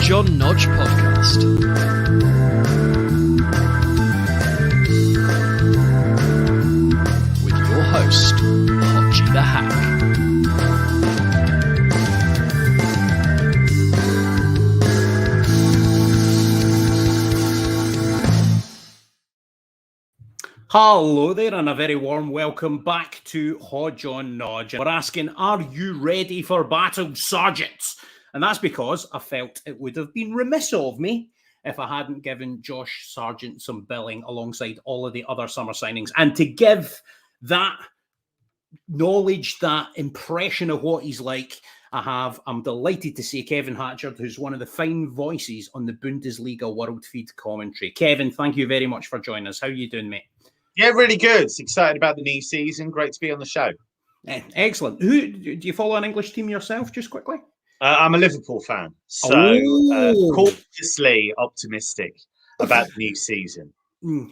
Hodge On Nodge podcast. With your host, Hodge the Hack. Hello there and a very warm welcome back to Hodge On Nodge. We're asking, are you ready for battle, sergeants? And that's because I felt it would have been remiss of me if I hadn't given Josh Sargent some billing alongside all of the other summer signings. And to give that knowledge, that impression of what he's like, I'm delighted to see Kevin Hatchard, who's one of the fine voices on the Bundesliga World Feed commentary. Kevin, thank you very much for joining us. How are you doing, mate? Yeah, really good. Excited about the new season. Great to be on the show. Excellent. Who do you follow an English team yourself, just quickly? I'm a Liverpool fan, so cautiously optimistic about the new season.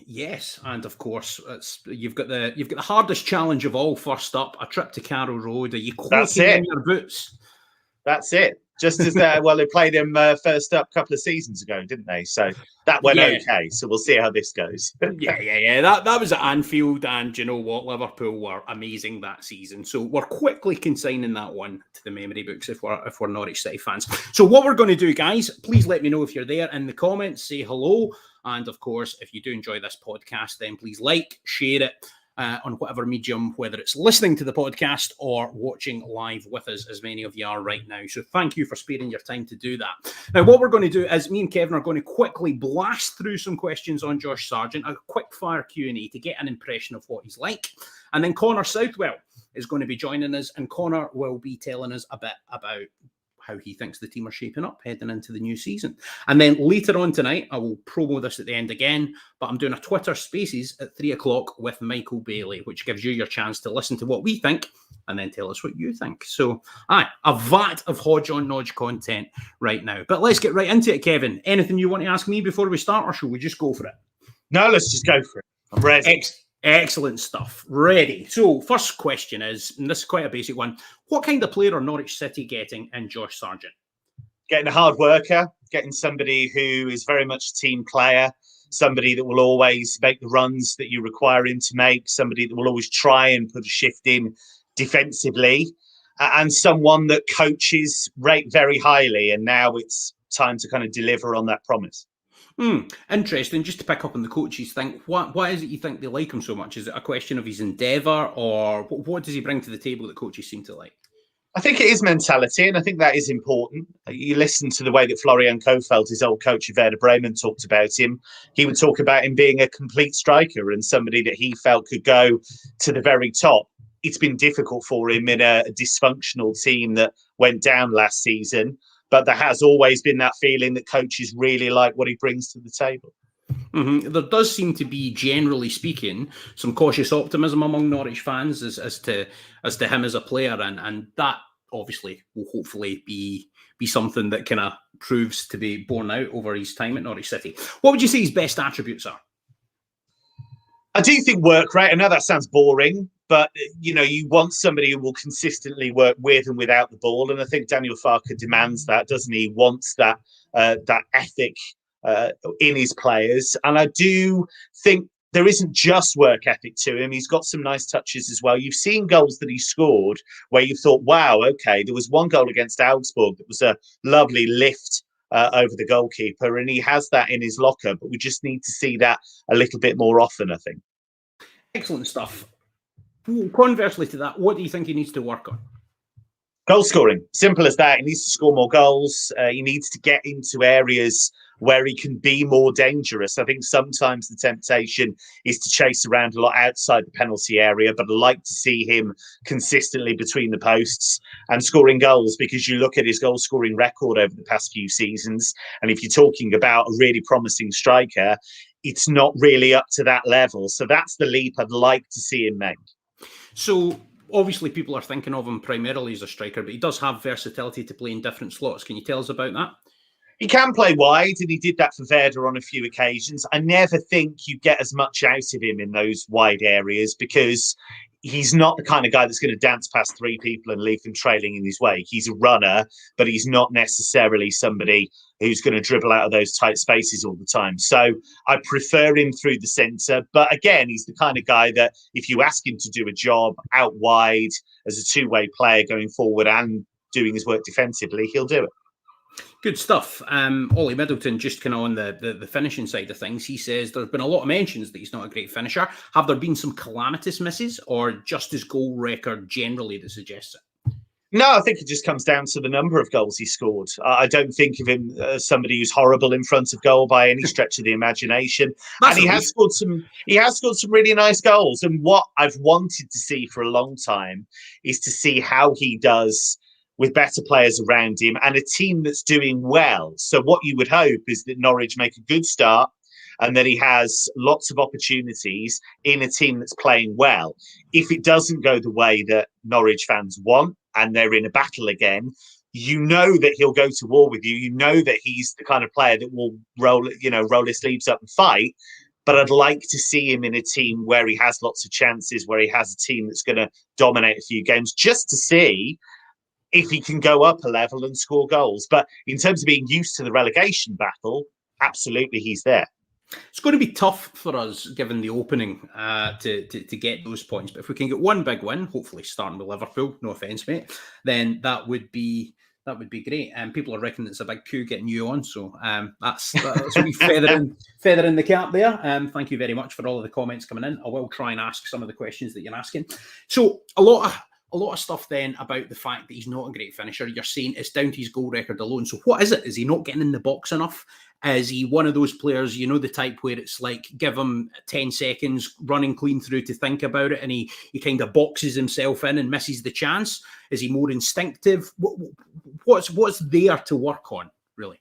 Yes, and of course, you've got the hardest challenge of all. First up, a trip to Carrow Road. Are you cloaking in your boots? That's it. Just as they played him first up a couple of seasons ago, didn't they? So that went okay. So we'll see how this goes. Yeah. That was at Anfield, and you know what? Liverpool were amazing that season. So we're quickly consigning that one to the memory books if we're Norwich City fans. So what we're going to do, guys, please let me know if you're there in the comments. Say hello, and of course, if you do enjoy this podcast, then please like, share it. On whatever medium, whether it's listening to the podcast or watching live with us, as many of you are right now. So thank you for sparing your time to do that. Now, what we're going to do is me and Kevin are going to quickly blast through some questions on Josh Sargent, a quick fire Q&A to get an impression of what he's like. And then Connor Southwell is going to be joining us, and Connor will be telling us a bit about how he thinks the team are shaping up heading into the new season. And then later on tonight, I will promo this at the end again, but I'm doing a Twitter Spaces at 3:00 with Michael Bailey, which gives you your chance to listen to what we think and then tell us what you think. So, a vat of Hodge On Nodge content right now. But let's get right into it, Kevin. Anything you want to ask me before we start, or should we just go for it? No, let's just go for it. I'm ready. Excellent stuff. Ready. So, first question is, and this is quite a basic one, what kind of player are Norwich City getting in Josh Sargent? Getting a hard worker, getting somebody who is very much a team player, somebody that will always make the runs that you require him to make, somebody that will always try and put a shift in defensively, and someone that coaches rate very highly. And now it's time to kind of deliver on that promise. Interesting. Just to pick up on the coaches thing, why is it you think they like him so much? Is it a question of his endeavour, or what does he bring to the table that coaches seem to like? I think it is mentality, and I think that is important. You listen to the way that Florian Kohfeldt, his old coach of Werder Bremen, talked about him. He would talk about him being a complete striker and somebody that he felt could go to the very top. It's been difficult for him in a dysfunctional team that went down last season. But there has always been that feeling that coaches really like what he brings to the table. Mm-hmm. There does seem to be, generally speaking, some cautious optimism among Norwich fans as to him as a player, and that obviously will hopefully be something that kind of proves to be borne out over his time at Norwich City. What would you say his best attributes are? I do think work rate. I know that sounds boring, but you want somebody who will consistently work with and without the ball, and I think Daniel Farke demands that, doesn't he? He wants that ethic in his players, and I do think there isn't just work ethic to him. He's got some nice touches as well. You've seen goals that he scored where you thought, "Wow, okay." There was one goal against Augsburg that was a lovely lift over the goalkeeper, and he has that in his locker. But we just need to see that a little bit more often, I think. Excellent stuff. Conversely to that, what do you think he needs to work on? Goal scoring. Simple as that. He needs to score more goals. He needs to get into areas where he can be more dangerous. I think sometimes the temptation is to chase around a lot outside the penalty area, but I like to see him consistently between the posts and scoring goals, because you look at his goal scoring record over the past few seasons, and if you're talking about a really promising striker, it's not really up to that level. So that's the leap I'd like to see him make. So obviously people are thinking of him primarily as a striker, but he does have versatility to play in different slots. Can you tell us about that? He can play wide, and he did that for Werder on a few occasions. I never think you get as much out of him in those wide areas because he's not the kind of guy that's going to dance past three people and leave them trailing in his wake. He's a runner, but he's not necessarily somebody who's going to dribble out of those tight spaces all the time. So I prefer him through the centre. But again, he's the kind of guy that if you ask him to do a job out wide as a two-way player going forward and doing his work defensively, he'll do it. Good stuff. Ollie Middleton, just kind of on the finishing side of things, he says there's been a lot of mentions that he's not a great finisher. Have there been some calamitous misses or just his goal record generally that suggests it? No, I think it just comes down to the number of goals he scored. I don't think of him as somebody who's horrible in front of goal by any stretch of the imagination. And he has scored some really nice goals. And what I've wanted to see for a long time is to see how he does with better players around him and a team that's doing well. So what you would hope is that Norwich make a good start and that he has lots of opportunities in a team that's playing well. If it doesn't go the way that Norwich fans want and they're in a battle again, you know that he'll go to war with you. You know that he's the kind of player that will roll his sleeves up and fight. But I'd like to see him in a team where he has lots of chances, where he has a team that's going to dominate a few games, just to see if he can go up a level and score goals. But in terms of being used to the relegation battle, absolutely he's there. It's going to be tough for us, given the opening, to get those points. But if we can get one big win, hopefully starting with Liverpool, no offence, mate, then that would be great. And people are reckoning it's a big coup getting you on, so that's a wee feather in the cap there. Thank you very much for all of the comments coming in. I will try and ask some of the questions that you're asking. So a lot of stuff then about the fact that he's not a great finisher. You're saying it's down to his goal record alone. So what is it? Is he not getting in the box enough? Is he one of those players, the type where it's like, give him 10 seconds running clean through to think about it and he kind of boxes himself in and misses the chance? Is he more instinctive? What's there to work on, really?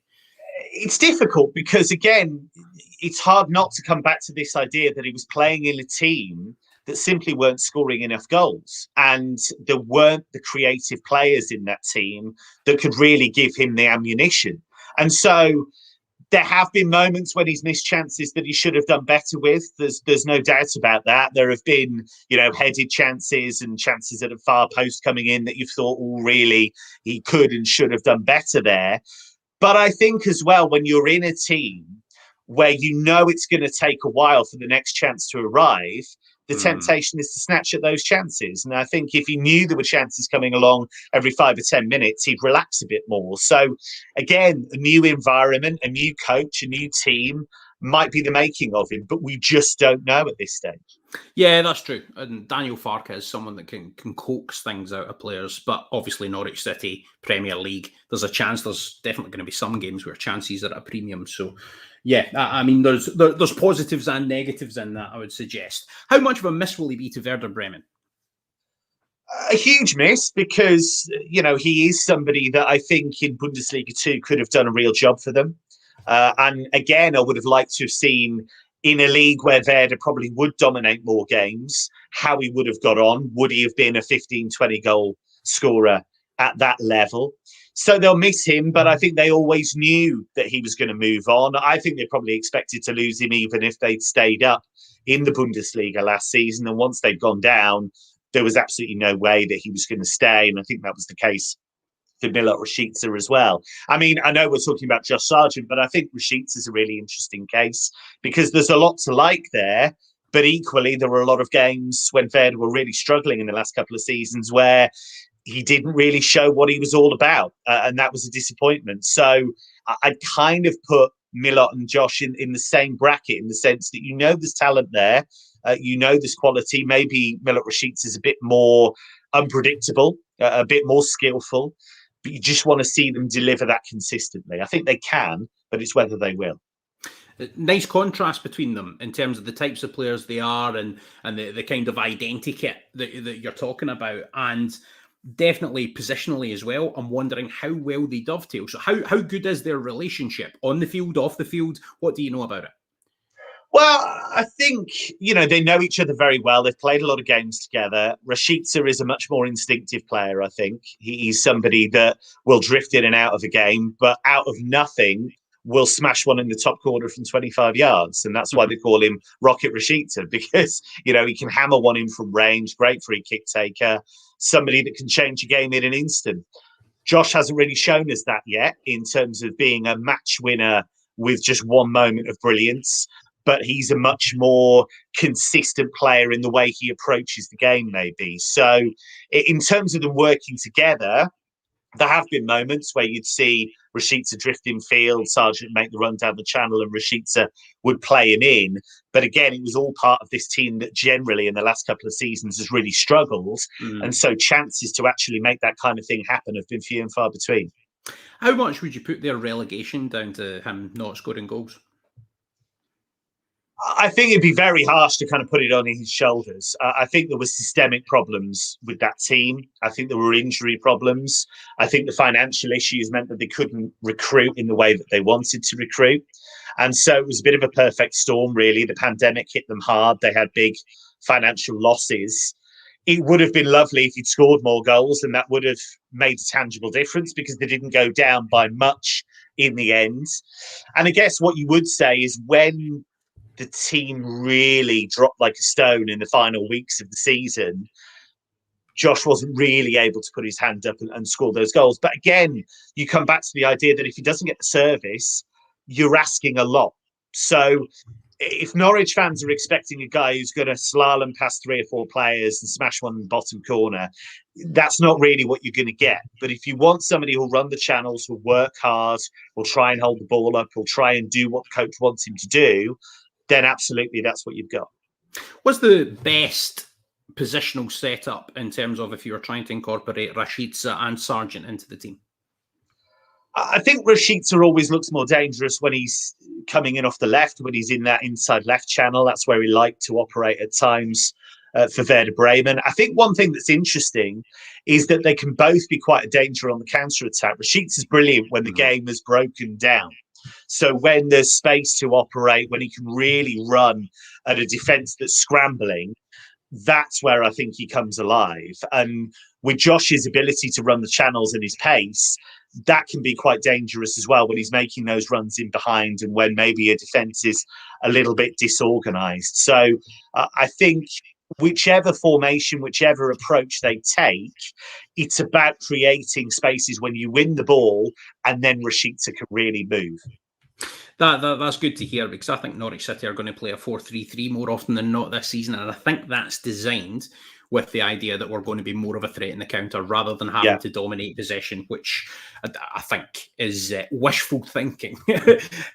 It's difficult because, again, it's hard not to come back to this idea that he was playing in a team that simply weren't scoring enough goals. And there weren't the creative players in that team that could really give him the ammunition. And so there have been moments when he's missed chances that he should have done better with. There's no doubt about that. There have been, headed chances and chances at a far post coming in that you've thought, really, he could and should have done better there. But I think as well, when you're in a team where it's going to take a while for the next chance to arrive, the temptation is to snatch at those chances. And I think if he knew there were chances coming along every 5 or 10 minutes, he'd relax a bit more. So again, a new environment, a new coach, a new team might be the making of him, but we just don't know at this stage. Yeah, that's true. And Daniel Farke is someone that can coax things out of players, but obviously Norwich City, Premier League, there's a chance, there's definitely going to be some games where chances are at a premium. So yeah, I mean, there's positives and negatives in that, I would suggest. How much of a miss will he be to Werder Bremen? A huge miss because, he is somebody that I think in Bundesliga 2 could have done a real job for them. And again, I would have liked to have seen in a league where Werder probably would dominate more games, how he would have got on. Would he have been a 15, 20 goal scorer at that level? So they'll miss him, but I think they always knew that he was going to move on. I think they probably expected to lose him even if they'd stayed up in the Bundesliga last season. And once they'd gone down, there was absolutely no way that he was going to stay. And I think that was the case for Milot Rashica as well. I mean, I know we're talking about Josh Sargent, but I think Rashica is a really interesting case because there's a lot to like there. But equally, there were a lot of games when Werder were really struggling in the last couple of seasons where he didn't really show what he was all about. And that was a disappointment. So I'd kind of put Milot and Josh in the same bracket in the sense that there's talent there. There's quality. Maybe Milot Rashica is a bit more unpredictable, a bit more skillful. But you just want to see them deliver that consistently. I think they can, but it's whether they will. Nice contrast between them in terms of the types of players they are and the kind of identity kit that you're talking about. And definitely positionally as well. I'm wondering how well they dovetail. So how good is their relationship on the field, off the field? What do you know about it? Well, I think, they know each other very well. They've played a lot of games together. Rashica is a much more instinctive player, I think. He's somebody that will drift in and out of a game, but out of nothing will smash one in the top corner from 25 yards. And that's why they call him Rocket Rashica, because, he can hammer one in from range, great free kick taker, somebody that can change a game in an instant. Josh hasn't really shown us that yet in terms of being a match winner with just one moment of brilliance, but he's a much more consistent player in the way he approaches the game, maybe. So in terms of them working together, there have been moments where you'd see Rashica drift in field, Sargent make the run down the channel, and Rashica would play him in. But again, it was all part of this team that generally in the last couple of seasons has really struggled. And so chances to actually make that kind of thing happen have been few and far between. How much would you put their relegation down to him not scoring goals? I think it'd be very harsh to kind of put it on his shoulders. I think there were systemic problems with that team. I think there were injury problems. I think the financial issues meant that they couldn't recruit in the way that they wanted to recruit. And so it was a bit of a perfect storm, really. The pandemic hit them hard. They had big financial losses. It would have been lovely if he'd scored more goals, and that would have made a tangible difference because they didn't go down by much in the end. And I guess what you would say is when the team really dropped like a stone in the final weeks of the season, Josh wasn't really able to put his hand up and score those goals. But again, you come back to the idea that if he doesn't get the service, you're asking a lot. So if Norwich fans are expecting a guy who's going to slalom past 3 or 4 players and smash one in the bottom corner, that's not really what you're going to get. But if you want somebody who'll run the channels, who'll work hard, will try and hold the ball up, will try and do what the coach wants him to do, then absolutely that's what you've got. What's the best positional setup in terms of if you were trying to incorporate Rashica and Sargent into the team? I think Rashica always looks more dangerous when he's coming in off the left, when he's in that inside left channel. That's where he liked to operate at times for Werder Bremen. I think one thing that's interesting is that they can both be quite a danger on the counter-attack. Rashica's brilliant when the game is broken down. So when there's space to operate, when he can really run at a defence that's scrambling, that's where I think he comes alive. And with Josh's ability to run the channels and his pace, that can be quite dangerous as well when he's making those runs in behind and when maybe a defence is a little bit disorganised. So I think whichever formation, whichever approach they take, it's about creating spaces when you win the ball and then Rashica can really move. That's good to hear, because I think Norwich City are going to play a 4-3-3 more often than not this season, and I think that's designed with the idea that we're going to be more of a threat in the counter rather than having to dominate possession, which I think is wishful thinking in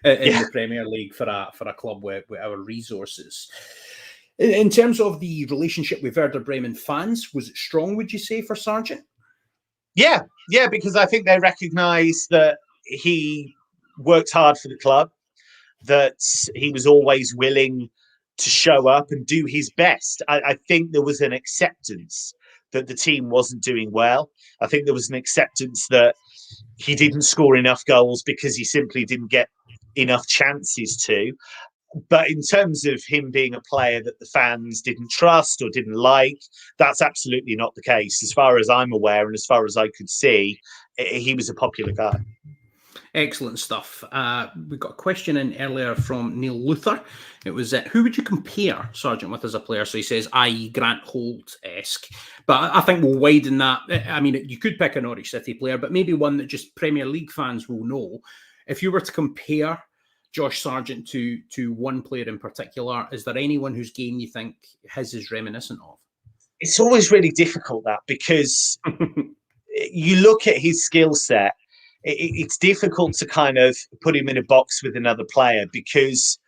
the Premier League for a club with our resources. In terms of the relationship with Werder Bremen fans, was it strong, would you say, for Sargent? Yeah, because I think they recognise that he worked hard for the club, that he was always willing to show up and do his best. I think there was an acceptance that the team wasn't doing well. I think there was an acceptance that he didn't score enough goals because he simply didn't get enough chances to. But in terms of him being a player that the fans didn't trust or didn't like, that's absolutely not the case. As far as I'm aware and as far as I could see, he was a popular guy. Excellent stuff. We got a question in earlier from Neil Luther. It was, who would you compare Sargent with as a player? So he says, i.e. Grant Holt-esque. But I think we'll widen that. I mean, you could pick a Norwich City player, but maybe one that just Premier League fans will know. If you were to compare Josh Sargent to one player in particular, is there anyone whose game you think his is reminiscent of? It's always really difficult, that, because you look at his skill set, it's difficult to kind of put him in a box with another player because,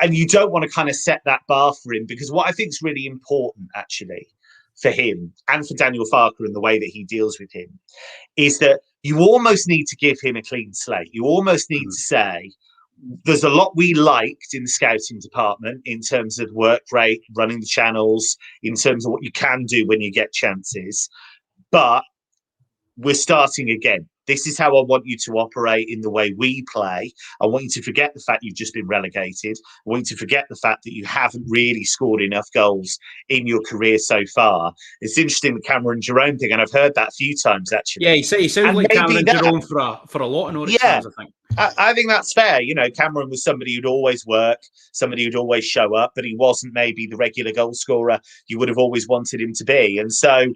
and you don't want to kind of set that bar for him, because what I think is really important actually for him and for Daniel Farke and the way that he deals with him is that you almost need to give him a clean slate. You almost need to say, there's a lot we liked in the scouting department in terms of work rate, running the channels, in terms of what you can do when you get chances, but we're starting again. This is how I want you to operate in the way we play. I want you to forget the fact you've just been relegated. I want you to forget the fact that you haven't really scored enough goals in your career so far. It's interesting, the Cameron Jerome thing, and I've heard that a few times, actually. Yeah, he sounds And like maybe Cameron Jerome for a lot of Norwich fans, I think. I think that's fair. You know, Cameron was somebody who'd always work, somebody who'd always show up, but he wasn't maybe the regular goal scorer you would have always wanted him to be. And so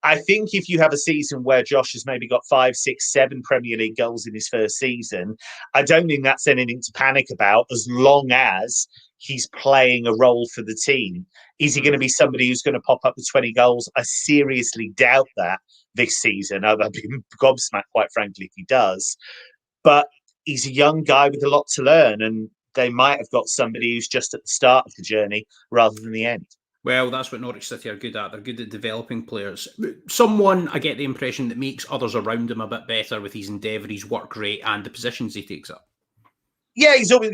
I think if you have a season where Josh has maybe got 5, 6, 7 Premier League goals in his first season, I don't think that's anything to panic about, as long as he's playing a role for the team. Is he going to be somebody who's going to pop up with 20 goals? I seriously doubt that this season. I'd be gobsmacked, quite frankly, if he does. But he's a young guy with a lot to learn, and they might have got somebody who's just at the start of the journey rather than the end. Well, that's what Norwich City are good at. They're good at developing players. Someone, I get the impression, that makes others around him a bit better with his endeavour, his work rate, and the positions he takes up. Yeah, he's always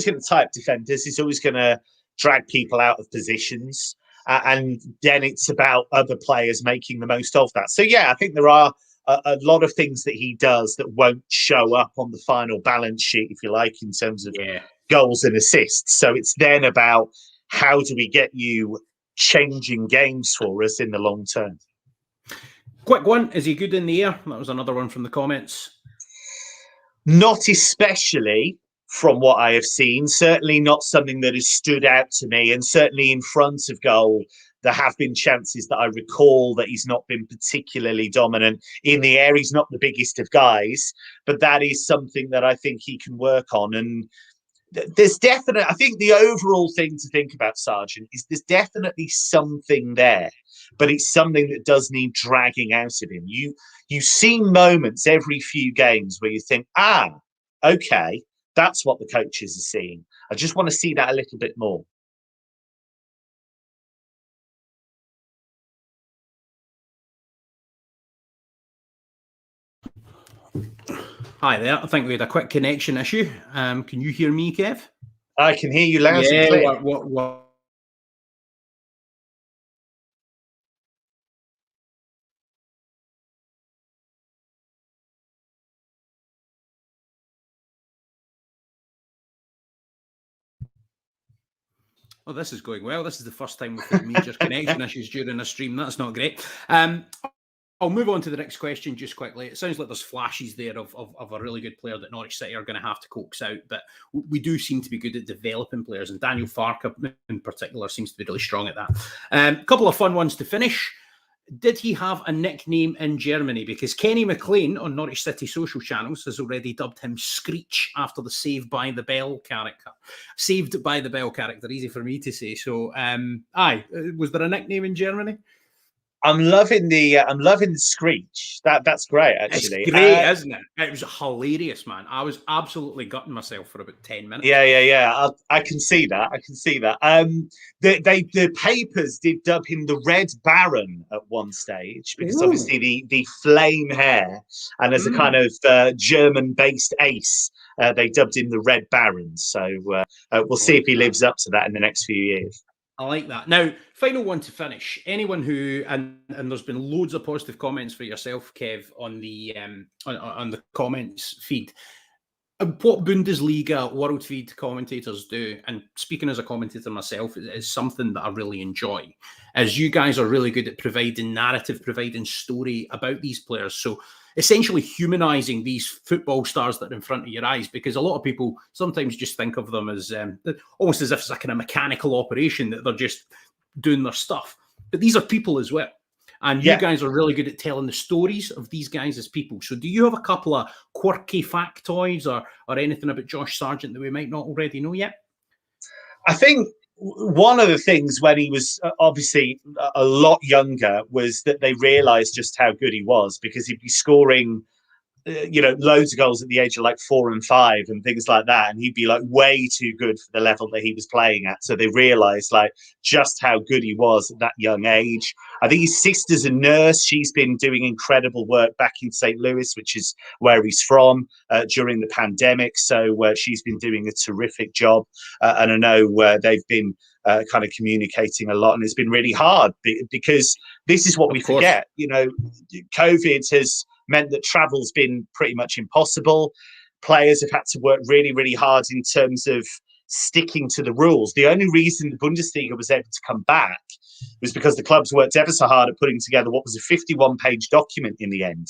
going to tie up defenders. He's always going to drag people out of positions. And then it's about other players making the most of that. So, yeah, I think there are a lot of things that he does that won't show up on the final balance sheet, if you like, in terms of goals and assists. So it's then about how do we get you changing games for us in the long term. Quick one, is he good in the air? That was another one from the comments. Not especially from what I have seen. Certainly not something that has stood out to me, and certainly in front of goal, there have been chances that I recall that he's not been particularly dominant in the air. He's not the biggest of guys, but that is something that I think he can work on. And there's definitely, I think the overall thing to think about Sargent is there's definitely something there, but it's something that does need dragging out of him. You see moments every few games where you think, okay, that's what the coaches are seeing. I just want to see that a little bit more. Hi there. I think we had a quick connection issue. Can you hear me, Kev? I can hear you loud and clear. What? Oh, this is going well. This is the first time we've had major connection issues during a stream. That's not great. I'll move on to the next question just quickly. It sounds like there's flashes there of a really good player that Norwich City are going to have to coax out, but we do seem to be good at developing players, and Daniel Farke in particular seems to be really strong at that. A couple of fun ones to finish. Did he have a nickname in Germany? Because Kenny McLean on Norwich City social channels has already dubbed him Screech after the Saved by the Bell character. Saved by the Bell character, easy for me to say. So, was there a nickname in Germany? I'm loving the screech. That's great, actually. It's great, isn't it? It was hilarious, man. I was absolutely gutting myself for about 10 minutes. Yeah. I can see that. The papers did dub him the Red Baron at one stage because obviously the flame hair, and as a kind of German-based ace, they dubbed him the Red Baron. So we'll see if he lives up to that in the next few years. I like that. Now, final one to finish. Anyone who and there's been loads of positive comments for yourself, Kev, on the comments feed. What Bundesliga world feed commentators do, and speaking as a commentator myself, is something that I really enjoy. As you guys are really good at providing narrative, providing story about these players. So essentially humanizing these football stars that are in front of your eyes, because a lot of people sometimes just think of them as almost as if it's a kind of mechanical operation that they're just doing their stuff. But these are people as well. And you guys are really good at telling the stories of these guys as people. So do you have a couple of quirky factoids or anything about Josh Sargent that we might not already know yet? I think one of the things when he was obviously a lot younger was that they realised just how good he was, because he'd be scoring loads of goals at the age of like 4 and 5 and things like that, and he'd be like way too good for the level that he was playing at. So they realised like just how good he was at that young age. I think his sister's a nurse. She's been doing incredible work back in St. Louis, which is where he's from, during the pandemic. So she's been doing a terrific job, and I know they've been kind of communicating a lot, and it's been really hard because this is what we forget. COVID has meant that travel's been pretty much impossible. Players have had to work really, really hard in terms of sticking to the rules. The only reason the Bundesliga was able to come back was because the clubs worked ever so hard at putting together what was a 51-page document in the end.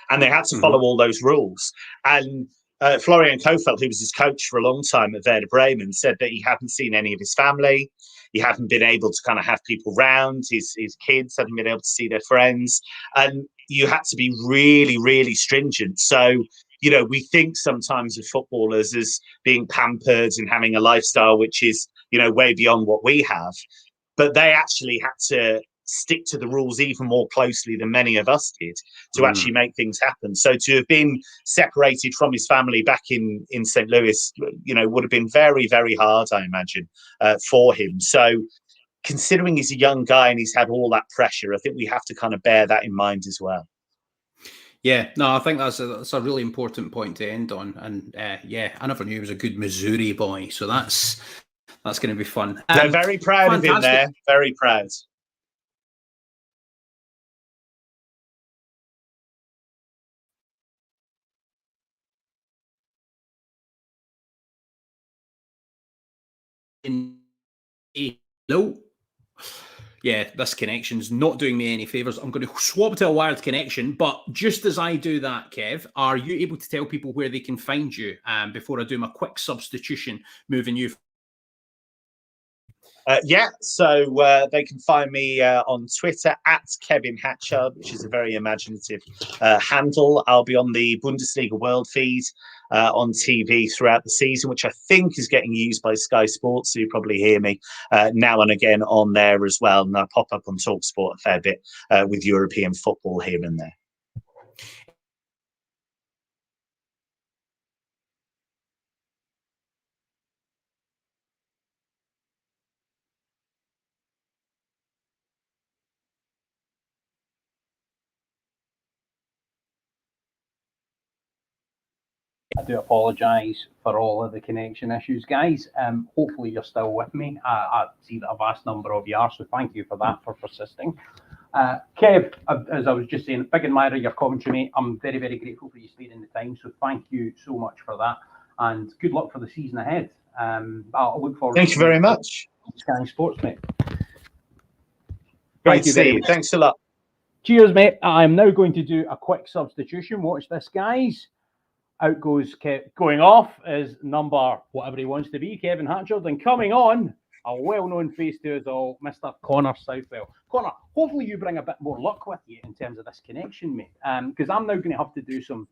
And they had to follow all those rules. And Florian Kohfeldt, who was his coach for a long time at Werder Bremen, said that he hadn't seen any of his family. He hadn't been able to kind of have people round. His kids hadn't been able to see their friends. And you had to be really, really stringent. So, you know, we think sometimes of footballers as being pampered and having a lifestyle which is, you know, way beyond what we have. But they actually had to stick to the rules even more closely than many of us did to actually make things happen. So to have been separated from his family back in St. Louis, you know, would have been very, very hard, I imagine, for him. So considering he's a young guy and he's had all that pressure, I think we have to kind of bear that in mind as well. Yeah, no, I think that's a really important point to end on. And yeah, I never knew he was a good Missouri boy. So that's going to be fun. They're very proud of him there. Very proud. No. Yeah, this connection's not doing me any favours. I'm going to swap to a wired connection. But just as I do that, Kev, are you able to tell people where they can find you before I do my quick substitution, moving you? Yeah, so they can find me on Twitter at Kevin Hatchard, which is a very imaginative handle. I'll be on the Bundesliga World feed on TV throughout the season, which I think is getting used by Sky Sports, so you probably hear me now and again on there as well. And I pop up on TalkSport a fair bit with European football here and there. I do apologise for all of the connection issues, guys. Hopefully you're still with me. I see that a vast number of you are, so thank you for that, for persisting. Kev, as I was just saying, big admirer of your commentary, mate. I'm very, very grateful for you sparing the time, so thank you so much for that, and good luck for the season ahead. I'll look forward. Thank you very much. Sky Sports, mate. Great to see you. Thanks a lot. Cheers, mate. I'm now going to do a quick substitution. Watch this, guys. Out goes going off is number whatever he wants to be, Kevin Hatchard, and coming on, a well-known face to us all, Mr. Connor Southwell. Connor, hopefully you bring a bit more luck with you in terms of this connection, mate, because I'm now going to have to do some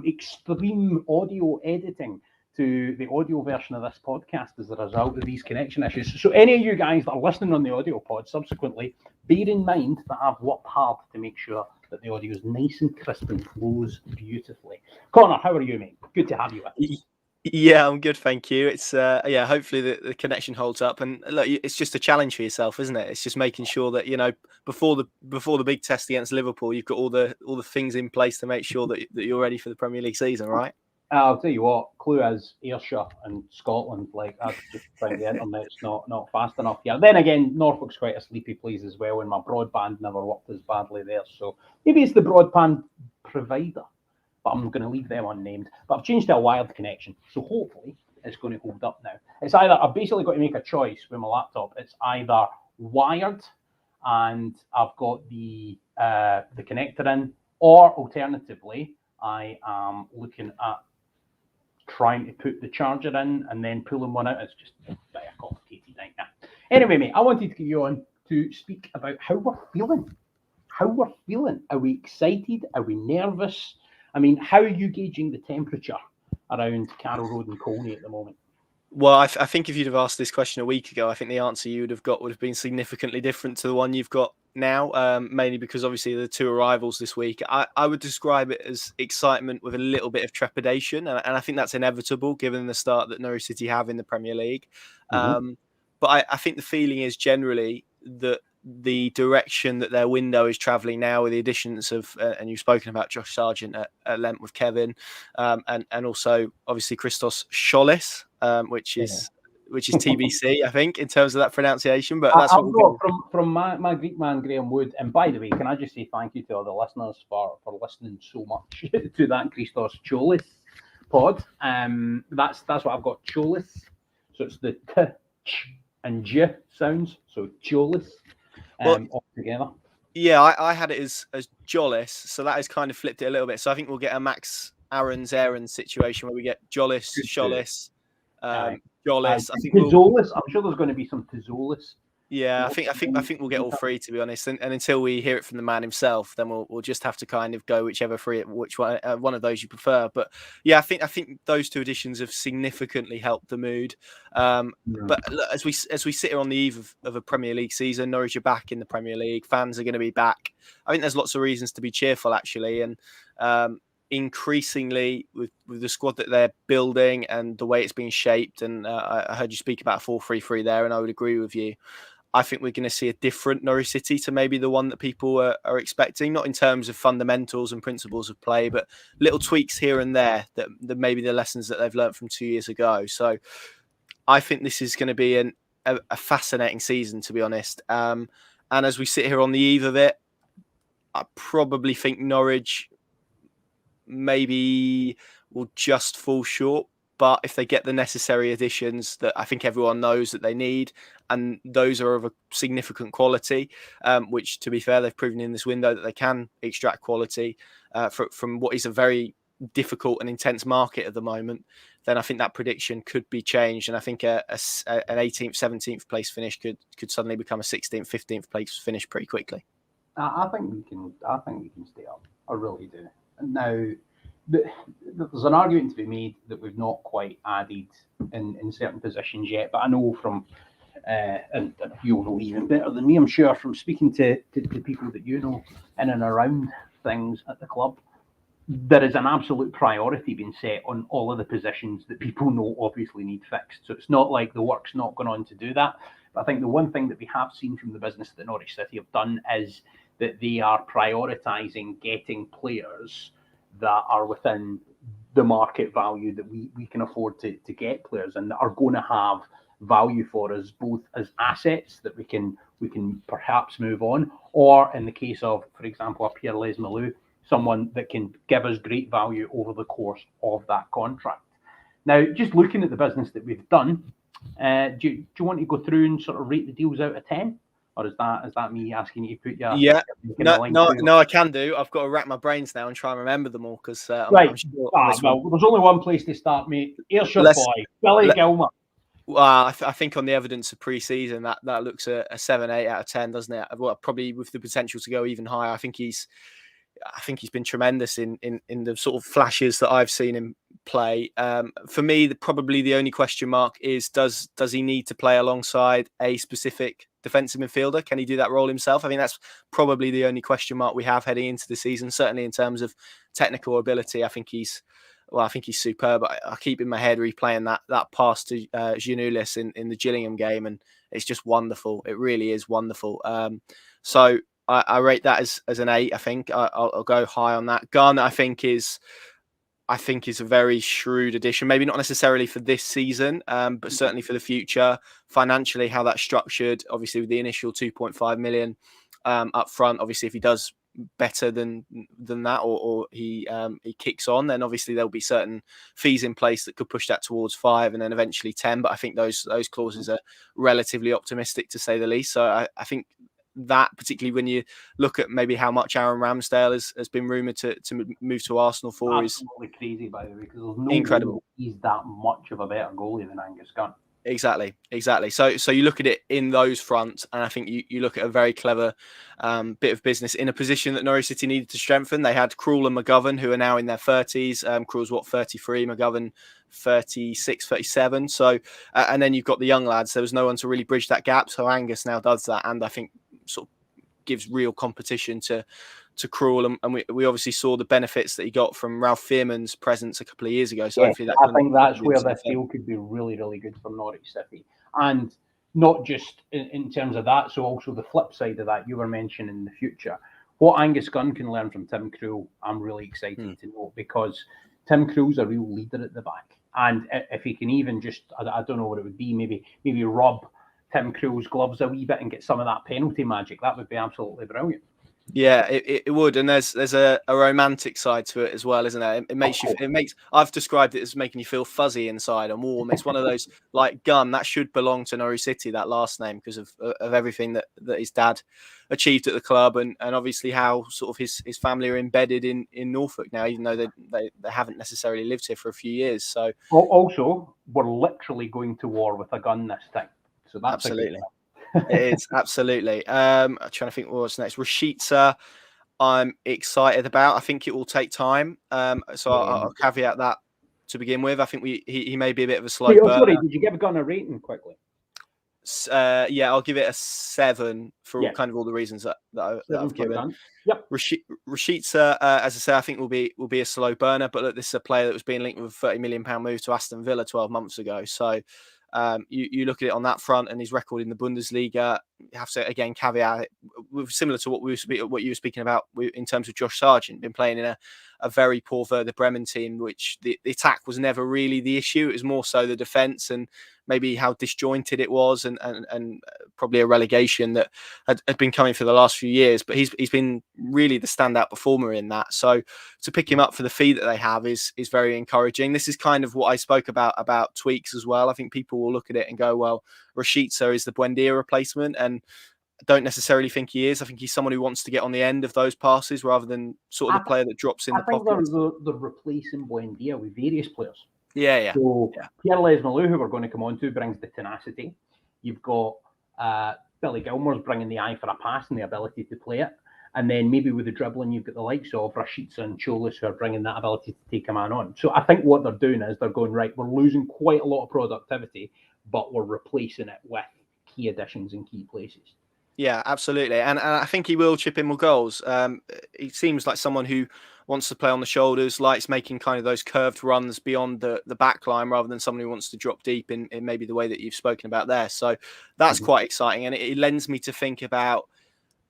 extreme audio editing to the audio version of this podcast as a result of these connection issues. So any of you guys that are listening on the audio pod subsequently, bear in mind that I've worked hard to make sure that the audio is nice and crisp and flows beautifully. Connor, how are you, mate? Good to have you with us. Yeah, I'm good, thank you. It's yeah, hopefully the connection holds up, and look, it's just a challenge for yourself, isn't it? It's just making sure that, you know, before the big test against Liverpool, you've got all the things in place to make sure that you're ready for the Premier League season, right? I'll tell you what, clue is Ayrshire and Scotland. Like, I just find the internet's not fast enough here. Then again, Norfolk's quite a sleepy place as well, and my broadband never worked as badly there. So maybe it's the broadband provider, but I'm going to leave them unnamed. But I've changed to a wired connection, so hopefully it's going to hold up now. It's either, I've basically got to make a choice with my laptop. It's either wired and I've got the connector in, or alternatively, I am looking at trying to put the charger in and then pulling one out. It's just a bit of complicated nightmare. Anyway, mate, I wanted to get you on to speak about how we're feeling. Are we excited? Are we nervous? I mean, how are you gauging the temperature around Carrow Road and Colney at the moment? Well, I think if you'd have asked this question a week ago, I think the answer you would have got would have been significantly different to the one you've got now, mainly because obviously the two arrivals this week. I would describe it as excitement with a little bit of trepidation, and I think that's inevitable given the start that Norwich City have in the Premier League. But I think the feeling is generally that the direction that their window is travelling now, with the additions of, and you've spoken about Josh Sargent at length with Kevin, and also obviously Christos Scholes, which which is TBC, I think, in terms of that pronunciation. But that's I'll what go from my Greek man, Graham Wood. And by the way, can I just say thank you to all the listeners for listening so much to that Christos Cholis pod. That's what I've got, Cholis. So it's the T, Ch, and J sounds. So Cholis all together. Yeah, I had it as Jollis, so that has kind of flipped it a little bit. So I think we'll get a Max Aaron situation where we get Jollis, Sholis, Jollis. I think Tizolis. I'm sure there's going to be some Tizolis. Yeah, I think we'll get all three, to be honest. And until we hear it from the man himself, then we'll just have to kind of go which one of those you prefer. But yeah, I think those two additions have significantly helped the mood. But look, as we sit here on the eve of a Premier League season, Norwich are back in the Premier League. Fans are going to be back. I think there's lots of reasons to be cheerful, actually, and increasingly with the squad that they're building and the way it's being shaped. And I heard you speak about 4-3-3 there, and I would agree with you. I think we're going to see a different Norwich City to maybe the one that people are expecting, not in terms of fundamentals and principles of play, but little tweaks here and there that maybe the lessons that they've learned from 2 years ago. So I think this is going to be a fascinating season, to be honest. And as we sit here on the eve of it, I probably think Norwich maybe will just fall short. But if they get the necessary additions that I think everyone knows that they need, and those are of a significant quality, which, to be fair, they've proven in this window that they can extract quality from what is a very difficult and intense market at the moment, then I think that prediction could be changed. And I think an 18th, 17th place finish could suddenly become a 16th, 15th place finish pretty quickly. I think we can stay up. I really do. Now, there's an argument to be made that we've not quite added in certain positions yet, but I know from, and you'll know even better than me, I'm sure, from speaking to people that you know in and around things at the club, there is an absolute priority being set on all of the positions that people know obviously need fixed. So it's not like the work's not going on to do that. But I think the one thing that we have seen from the business that Norwich City have done is that they are prioritising getting players that are within the market value that we can afford to get players, and that are going to have value for us, both as assets that we can perhaps move on, or in the case of, for example, a Pierre Lees-Malou, someone that can give us great value over the course of that contract. Now, just looking at the business that we've done, do you want to go through and sort of rate the deals out of 10? Or is that me asking you to put your... Yeah, no, I can do. I've got to rack my brains now and try and remember them all, because I'm sure well, there's only one place to start, mate. Ayrshire boy, Billy Gilmer. I think on the evidence of pre-season, that looks a 7, 8 out of 10, doesn't it? Well, probably with the potential to go even higher. I think he's been tremendous in the sort of flashes that I've seen him play. For me, probably the only question mark is does he need to play alongside a specific defensive midfielder? Can he do that role himself? I think that's probably the only question mark we have heading into the season. Certainly in terms of technical ability, I think he's superb. I keep in my head replaying that pass to Giannoulis in the Gillingham game, and it's just wonderful. It really is wonderful. So I rate that as an 8. I think I'll go high on that. Garner, I think is a very shrewd addition. Maybe not necessarily for this season, but certainly for the future. Financially, how that's structured, obviously with the initial 2.5 million up front. Obviously, if he does better than that, or he kicks on, then obviously there'll be certain fees in place that could push that towards 5 and then eventually 10. But I think those clauses are relatively optimistic, to say the least. So I think that, particularly when you look at maybe how much Aaron Ramsdale has been rumoured to move to Arsenal for, is absolutely crazy, by the way, because there's no incredible. He's that much of a better goalie than Angus Gunn. Exactly. So you look at it in those fronts, and I think you look at a very clever bit of business in a position that Norwich City needed to strengthen. They had Krul and McGovern, who are now in their 30s. Krul's 33, McGovern 36, 37. So, and then you've got the young lads. There was no one to really bridge that gap. So Angus now does that, and I think sort of gives real competition to Krul, and we obviously saw the benefits that he got from Ralph Fearman's presence a couple of years ago. So hopefully I think that's where this deal could be really, really good for Norwich City, and not just in terms of that. So also the flip side of that, you were mentioning in the future, what Angus Gunn can learn from Tim Krul. I'm really excited to know, because Tim Krul's a real leader at the back. And if he can even just, I don't know what it would be, maybe rub Tim Krul's gloves a wee bit and get some of that penalty magic, that would be absolutely brilliant. Yeah, it would, and there's a romantic side to it as well, isn't there? It makes you. It makes. I've described it as making you feel fuzzy inside and warm. It's one of those like gum that should belong to Norwich City, that last name, because of everything that his dad achieved at the club, and obviously how sort of his family are embedded in Norfolk now, even though they haven't necessarily lived here for a few years. So also, we're literally going to war with a gun this time. So that's absolutely. It is, absolutely. I'm trying to think what's next. Rashica, I'm excited about. I think it will take time. I'll caveat that to begin with. I think he may be a bit of a slow burner. Sorry, did you give a gun a rating quickly? Yeah, I'll give it a 7 for kind of all the reasons that I've given. Yep. Rashica, as I say, I think will be a slow burner. But look, this is a player that was being linked with a £30 million move to Aston Villa 12 months ago. So you look at it on that front and his record in the Bundesliga. You have to again caveat it, similar to what you were speaking about in terms of Josh Sargent, been playing in a very poor Werder Bremen team, which the attack was never really the issue. It was more so the defence and maybe how disjointed it was, and probably a relegation that had been coming for the last few years. But he's been really the standout performer in that. So to pick him up for the fee that they have is very encouraging. This is kind of what I spoke about tweaks as well. I think people will look at it and go, well, Rashica is the Buendia replacement, and I don't necessarily think he is. I think he's someone who wants to get on the end of those passes rather than sort of the player that drops in the pocket. I think they're replacing Buendia with various players. Yeah. So Pierre Lesmelou, who we're going to come on to, brings the tenacity. You've got Billy Gilmore's bringing the eye for a pass and the ability to play it. And then maybe with the dribbling, you've got the likes of Rashica and Cholis who are bringing that ability to take a man on. So I think what they're doing is they're going, right, we're losing quite a lot of productivity, but we're replacing it with key additions in key places. Yeah, absolutely. And I think he will chip in more goals. He seems like someone who wants to play on the shoulders, likes making kind of those curved runs beyond the back line rather than someone who wants to drop deep in maybe the way that you've spoken about there. So that's quite exciting. And it lends me to think about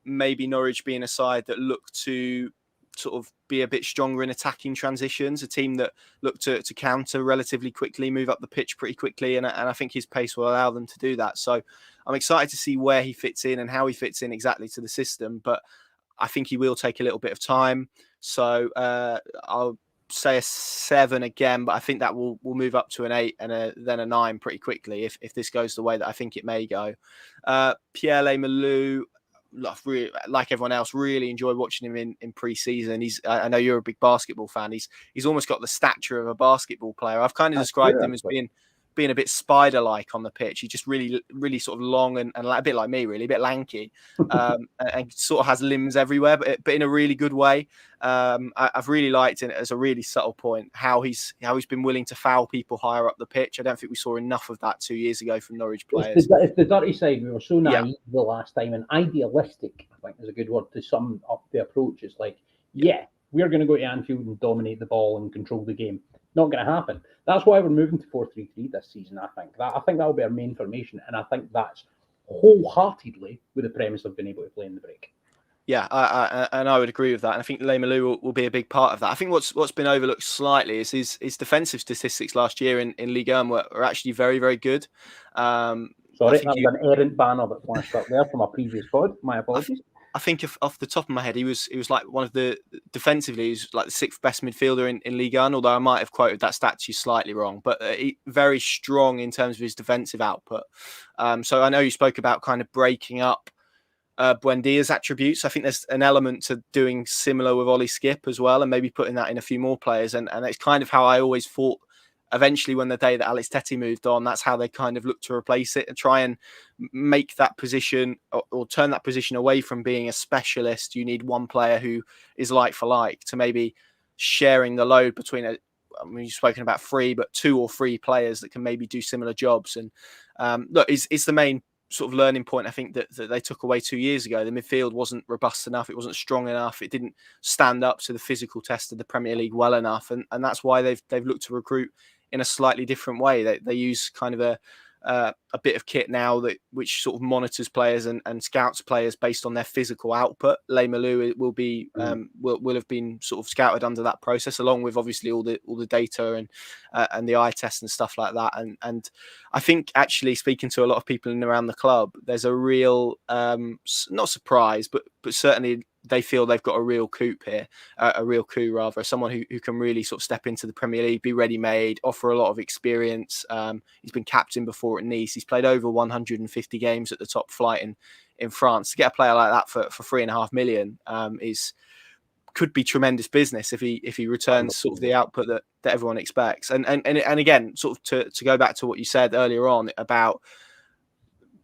maybe Norwich being a side that look to sort of be a bit stronger in attacking transitions, a team that look to counter relatively quickly, move up the pitch pretty quickly. And I think his pace will allow them to do that. So I'm excited to see where he fits in and how he fits in exactly to the system. But I think he will take a little bit of time. So I'll say a 7 again, but I think that will move up to an 8 and then a 9 pretty quickly if this goes the way that I think it may go. Pierre Lesmelou, really, like everyone else, really enjoy watching him in pre-season. I know you're a big basketball fan. He's almost got the stature of a basketball player. I've kind of described him as being a bit spider-like on the pitch. He's just really, really sort of long and a bit like me, really, a bit lanky, and sort of has limbs everywhere, but in a really good way. I've really liked it as a really subtle point how he's been willing to foul people higher up the pitch. I don't think we saw enough of that 2 years ago from Norwich players. It's the dirty side. We were so naive the last time, and idealistic, I think, is a good word to sum up the approach. It's like, we're going to go to Anfield and dominate the ball and control the game. Not going to happen. That's why we're moving to 4-3-3 this season. I think that will be our main formation, and I think that's wholeheartedly with the premise of being able to play in the break. Yeah, I would agree with that. And I think Lesmelou will be a big part of that. I think what's been overlooked slightly is his defensive statistics last year in Ligue 1 were actually very, very good. Sorry, that was an errant banner that flashed up there from a previous pod. My apologies. I think off the top of my head, he was like one of the defensively, he was like the 6th best midfielder in Ligue 1, although I might have quoted that stat to you slightly wrong, but very strong in terms of his defensive output. So I know you spoke about kind of breaking up Buendia's attributes. I think there's an element to doing similar with Ollie Skip as well, and maybe putting that in a few more players. And it's kind of how I always thought. Eventually, when the day that Alex Tettey moved on, that's how they kind of looked to replace it and try and make that position or turn that position away from being a specialist. You need one player who is like for like to maybe sharing the load between you've spoken about 3, but 2 or 3 players that can maybe do similar jobs. And look, it's the main sort of learning point I think that they took away 2 years ago. The midfield wasn't robust enough, it wasn't strong enough, it didn't stand up to the physical test of the Premier League well enough, and that's why they've looked to recruit in a slightly different way. They use kind of a bit of kit now which sort of monitors players and scouts players based on their physical output. Leymelu will be will have been sort of scouted under that process, along with obviously all the data and the eye test and stuff like that. And I think actually speaking to a lot of people in and around the club, there's a real not surprise, but certainly they feel they've got a real coup here, someone who can really sort of step into the Premier League, be ready-made, offer a lot of experience. He's been captain before at Nice. He's played over 150 games at the top flight in France. To get a player like that for 3.5 million could be tremendous business if he returns sort of the output that everyone expects. And again, sort of to go back to what you said earlier on about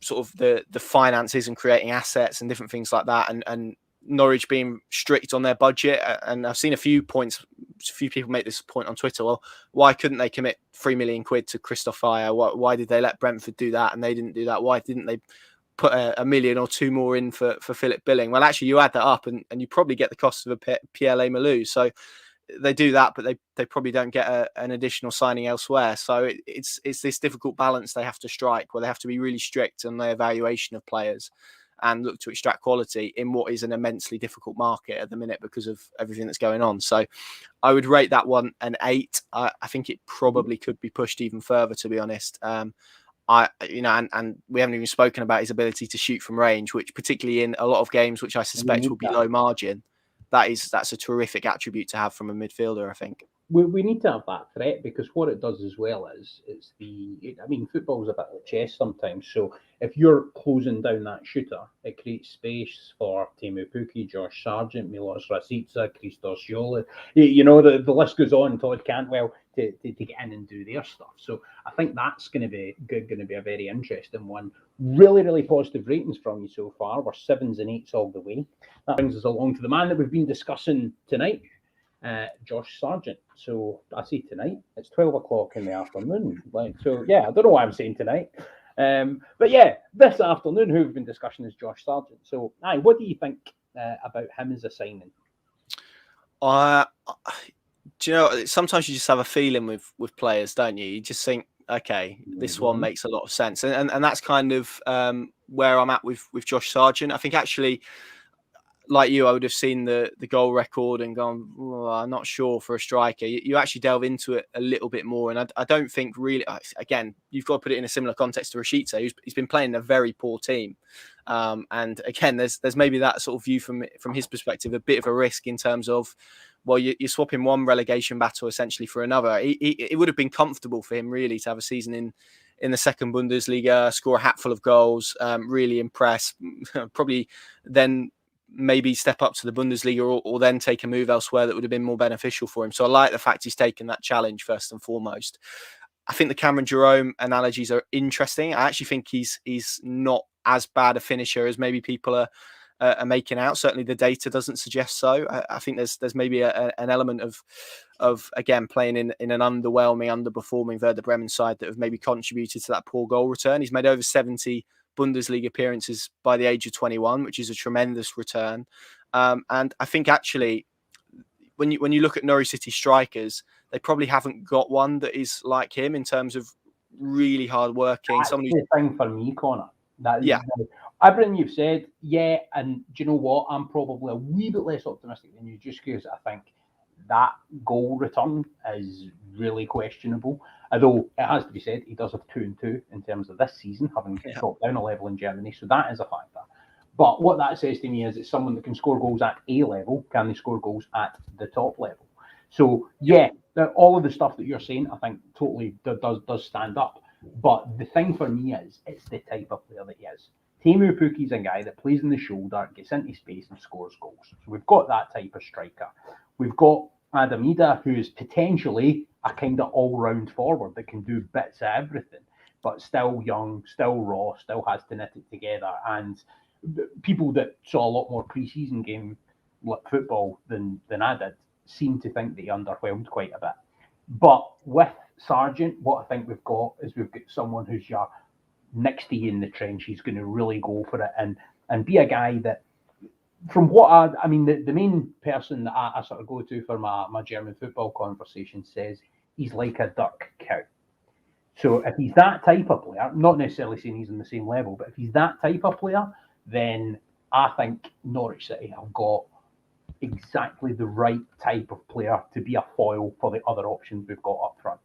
sort of the finances and creating assets and different things like that, and Norwich being strict on their budget. And I've seen a few people make this point on Twitter. Well, why couldn't they commit £3 million to Christoph Ayer? Why did they let Brentford do that and they didn't do that? Why didn't they put a million or two more in for Philip Billing? Well, actually, you add that up and you probably get the cost of a Pierre Leymelu. So they do that, but they probably don't get an additional signing elsewhere. So it's this difficult balance they have to strike, where they have to be really strict on their evaluation of players and look to extract quality in what is an immensely difficult market at the minute because of everything that's going on. So I would rate that one an 8. I think it probably could be pushed even further, to be honest. And we haven't even spoken about his ability to shoot from range, which particularly in a lot of games, which I suspect will be low margin, that's a terrific attribute to have from a midfielder, I think. We need to have that threat, because what it does as well is football's a bit like chess sometimes. So if you're closing down that shooter, it creates space for Teemu Pukki, Josh Sargent, Milos Rashica, Christos Jola. The list goes on. Todd Cantwell to get in and do their stuff. So I think that's going to be a very interesting one. Really, really positive ratings from you so far. We're 7s and 8s all the way. That brings us along to the man that we've been discussing tonight, Josh Sargent. So I say tonight, it's 12 o'clock in the afternoon. I don't know why I'm saying tonight. But yeah, this afternoon, who we've been discussing is Josh Sargent. So, what do you think about him as a signing? Do you know, sometimes you just have a feeling with players, don't you? You just think, okay, this one makes a lot of sense. And that's kind of where I'm at with Josh Sargent. I think actually, like you, I would have seen the goal record and gone, I'm not sure for a striker. You actually delve into it a little bit more. And I don't think really, again, you've got to put it in a similar context to Rashica, he's been playing in a very poor team. And again, there's maybe that sort of view from his perspective, a bit of a risk in terms of, well, you're swapping one relegation battle essentially for another. It would have been comfortable for him really to have a season in the second Bundesliga, score a hatful of goals, really impress, probably then maybe step up to the Bundesliga or then take a move elsewhere that would have been more beneficial for him. So I like the fact he's taken that challenge first and foremost. I think the Cameron Jerome analogies are interesting. I actually think he's not as bad a finisher as maybe people are making out. Certainly the data doesn't suggest so. I think there's maybe an element of again playing in an underperforming Werder Bremen side that have maybe contributed to that poor goal return. He's made over 70 Bundesliga appearances by the age of 21, which is a tremendous return. And I think actually, when you look at Norwich City strikers, they probably haven't got one that is like him in terms of really hard working. That's the thing for me, Connor. Everything you've said, and do you know what? I'm probably a wee bit less optimistic than you, just because I think that goal return is really questionable. Although it has to be said, he does have 2 and 2 in terms of this season, having dropped down a level in Germany, so that is a factor. But what that says to me is it's someone that can score goals at A level. Can they score goals at the top level? So all of the stuff that you're saying, I think totally does stand up. But the thing for me is, it's the type of player that he is. Teemu Pukki is a guy that plays in the shoulder, gets into space and scores goals. So we've got that type of striker. We've got Adam Ida, who is potentially a kind of all-round forward that can do bits of everything, but still young, still raw, still has to knit it together. And people that saw a lot more pre-season game football than I did seem to think that he underwhelmed quite a bit. But with Sargent, what I think we've got someone who's your next to you in the trench. He's going to really go for it and be a guy that, from what the main person that I sort of go to for my German football conversation says he's like a Dirk Kuyt. So if he's that type of player, not necessarily saying he's on the same level, but if he's that type of player, then I think Norwich City have got exactly the right type of player to be a foil for the other options we've got up front.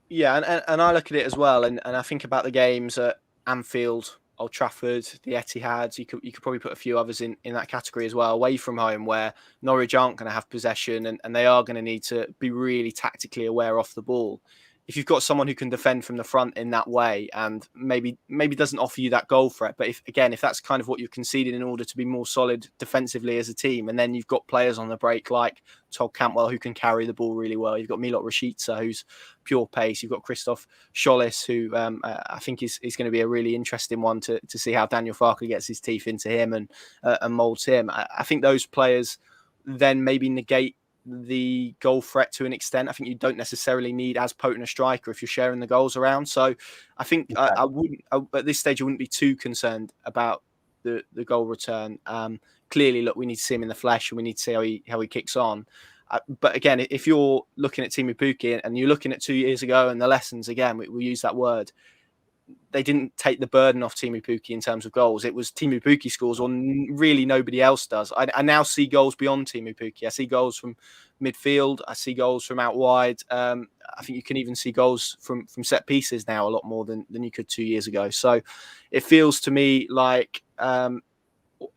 Yeah, and I look at it as well, and I think about the games at Anfield, Old Trafford, the Etihad. You could probably put a few others in that category as well, away from home, where Norwich aren't going to have possession and they are going to need to be really tactically aware off the ball. If you've got someone who can defend from the front in that way and maybe doesn't offer you that goal threat, but if that's kind of what you've conceded in order to be more solid defensively as a team, and then you've got players on the break like Todd Cantwell who can carry the ball really well. You've got Milot Rashica who's pure pace. You've got Christoph Schollis who I think is going to be a really interesting one to see how Daniel Farke gets his teeth into him and moulds him. I think those players then maybe negate the goal threat to an extent. I think you don't necessarily need as potent a striker if you're sharing the goals around. So I think I wouldn't at this stage I wouldn't be too concerned about the goal return. Clearly, look, we need to see him in the flesh and we need to see how he kicks on. But again, if you're looking at Teemu Pukki and you're looking at 2 years ago and the lessons, again, we use that word, they didn't take the burden off Teemu Pukki in terms of goals. It was Teemu Pukki scores or really nobody else does. I now see goals beyond Teemu Pukki. I see goals from midfield. I see goals from out wide. I think you can even see goals from set pieces now a lot more than you could 2 years ago. So it feels to me like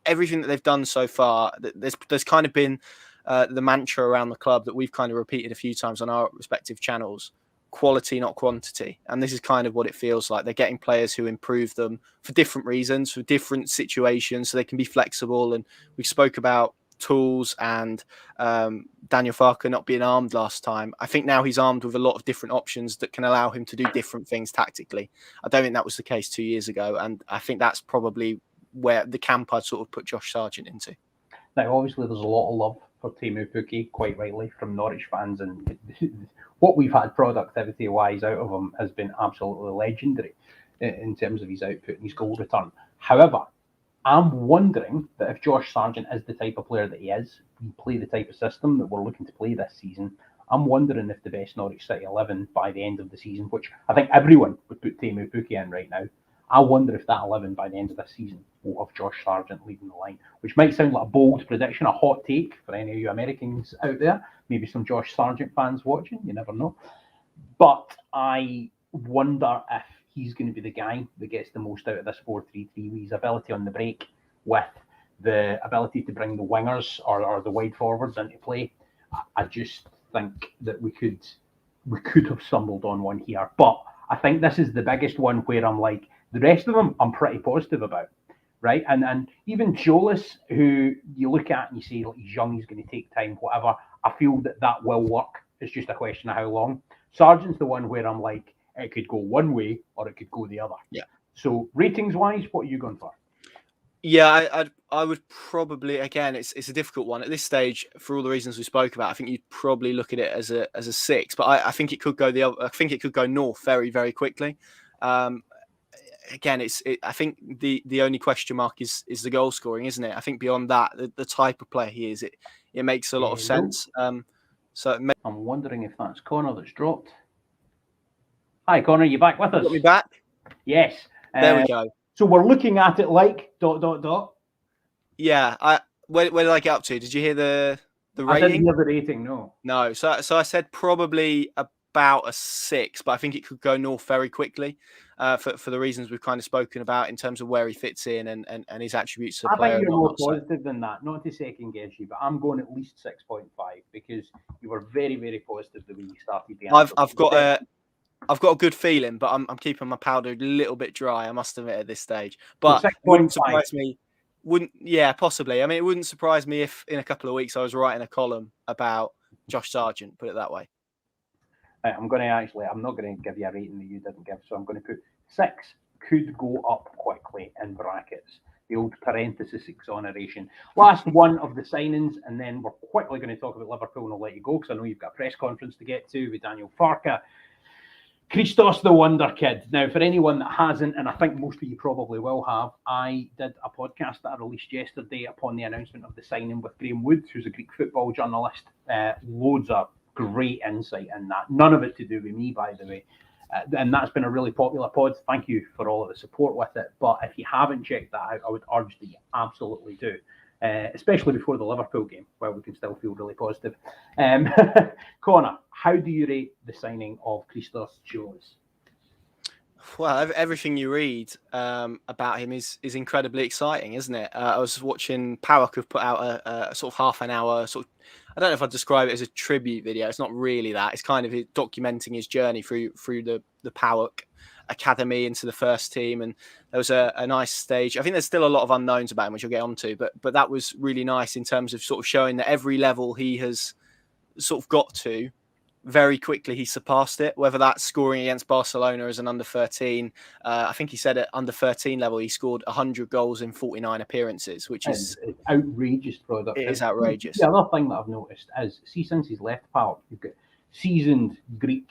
everything that they've done so far, there's kind of been the mantra around the club that we've kind of repeated a few times on our respective channels: quality, not quantity. And this is kind of what it feels like. They're getting players who improve them for different reasons, for different situations, so they can be flexible. And we spoke about tools and Daniel Farke not being armed last time. I think now he's armed with a lot of different options that can allow him to do different things tactically. I don't think that was the case 2 years ago. And I think that's probably where the camp I'd sort of put Josh Sargent into. Now, obviously, there's a lot of love for Teemu Pukki, quite rightly, from Norwich fans, and what we've had productivity-wise out of him has been absolutely legendary in terms of his output and his goal return. However, I'm wondering that if Josh Sargent is the type of player that he is, we play the type of system that we're looking to play this season, I'm wondering if the best Norwich City 11 by the end of the season, which I think everyone would put Teemu Pukki in right now, I wonder if that 11 by the end of this season will have Josh Sargent leading the line, which might sound like a bold prediction, a hot take for any of you Americans out there, maybe some Josh Sargent fans watching, you never know. But I wonder if he's going to be the guy that gets the most out of this 4-3-3 with his ability on the break, with the ability to bring the wingers or the wide forwards into play. I just think that we could have stumbled on one here. But I think this is the biggest one where I'm like, the rest of them I'm pretty positive about, right? And even Jolis, who you look at and you say, like, he's young, he's going to take time, whatever. I feel that will work. It's just a question of how long. Sargent's the one where I'm like, it could go one way or it could go the other. Yeah. So ratings-wise, what are you going for? Yeah, I would probably, again, it's a difficult one at this stage for all the reasons we spoke about. I think you'd probably look at it as a 6, but I think it could go I think it could go north very, very quickly. Again, I think the only question mark is the goal scoring, isn't it? I think beyond that, the type of player he is, it makes a lot of sense. I'm wondering if that's Connor that's dropped. Hi, Connor, you back with us? Got me back? Yes. There we go. So we're looking at it like ... Yeah. Where did I get up to? Did you hear the rating? I didn't hear the rating, no. No. So I said probably about a 6, but I think it could go north very quickly for the reasons we've kind of spoken about in terms of where he fits in and his attributes as a player. I think you're more positive than that, not to second guess you, but I'm going at least 6.5 because you were very, very positive that when you started the answer. I've got a good feeling, but I'm keeping my powder a little bit dry, I must admit, at this stage. But it wouldn't surprise me. Possibly. I mean, it wouldn't surprise me if in a couple of weeks I was writing a column about Josh Sargent, put it that way. I'm not going to give you a rating that you didn't give, so I'm going to put 6 could go up quickly in brackets. The old parenthesis exoneration. Last one of the signings, and then we're quickly going to talk about Liverpool and I'll let you go because I know you've got a press conference to get to with Daniel Farke. Christos the Wonder Kid. Now, for anyone that hasn't, and I think most of you probably will have, I did a podcast that I released yesterday upon the announcement of the signing with Graham Wood, who's a Greek football journalist. Loads of great insight in that. None of it to do with me, by the way. and that's been a really popular pod. Thank you for all of the support with it. But if you haven't checked that out, I would urge that you absolutely do, especially before the Liverpool game, where we can still feel really positive. Connor, how do you rate the signing of Christos Jolis? Well, everything you read about him is incredibly exciting, isn't it? I was watching PAOK have put out a sort of half an hour sort of, I don't know if I'd describe it as a tribute video. It's not really that. It's kind of documenting his journey through the PAOK academy into the first team, and there was a nice stage. I think there's still a lot of unknowns about him, which we'll get onto, but that was really nice in terms of sort of showing that every level he has sort of got to, very quickly he surpassed it, whether that's scoring against Barcelona as an under 13. I think he said at under 13 level he scored 100 goals in 49 appearances, which is it's outrageous product. It is outrageous. The other thing that I've noticed is, see, since he's left PAOK, you've got seasoned Greek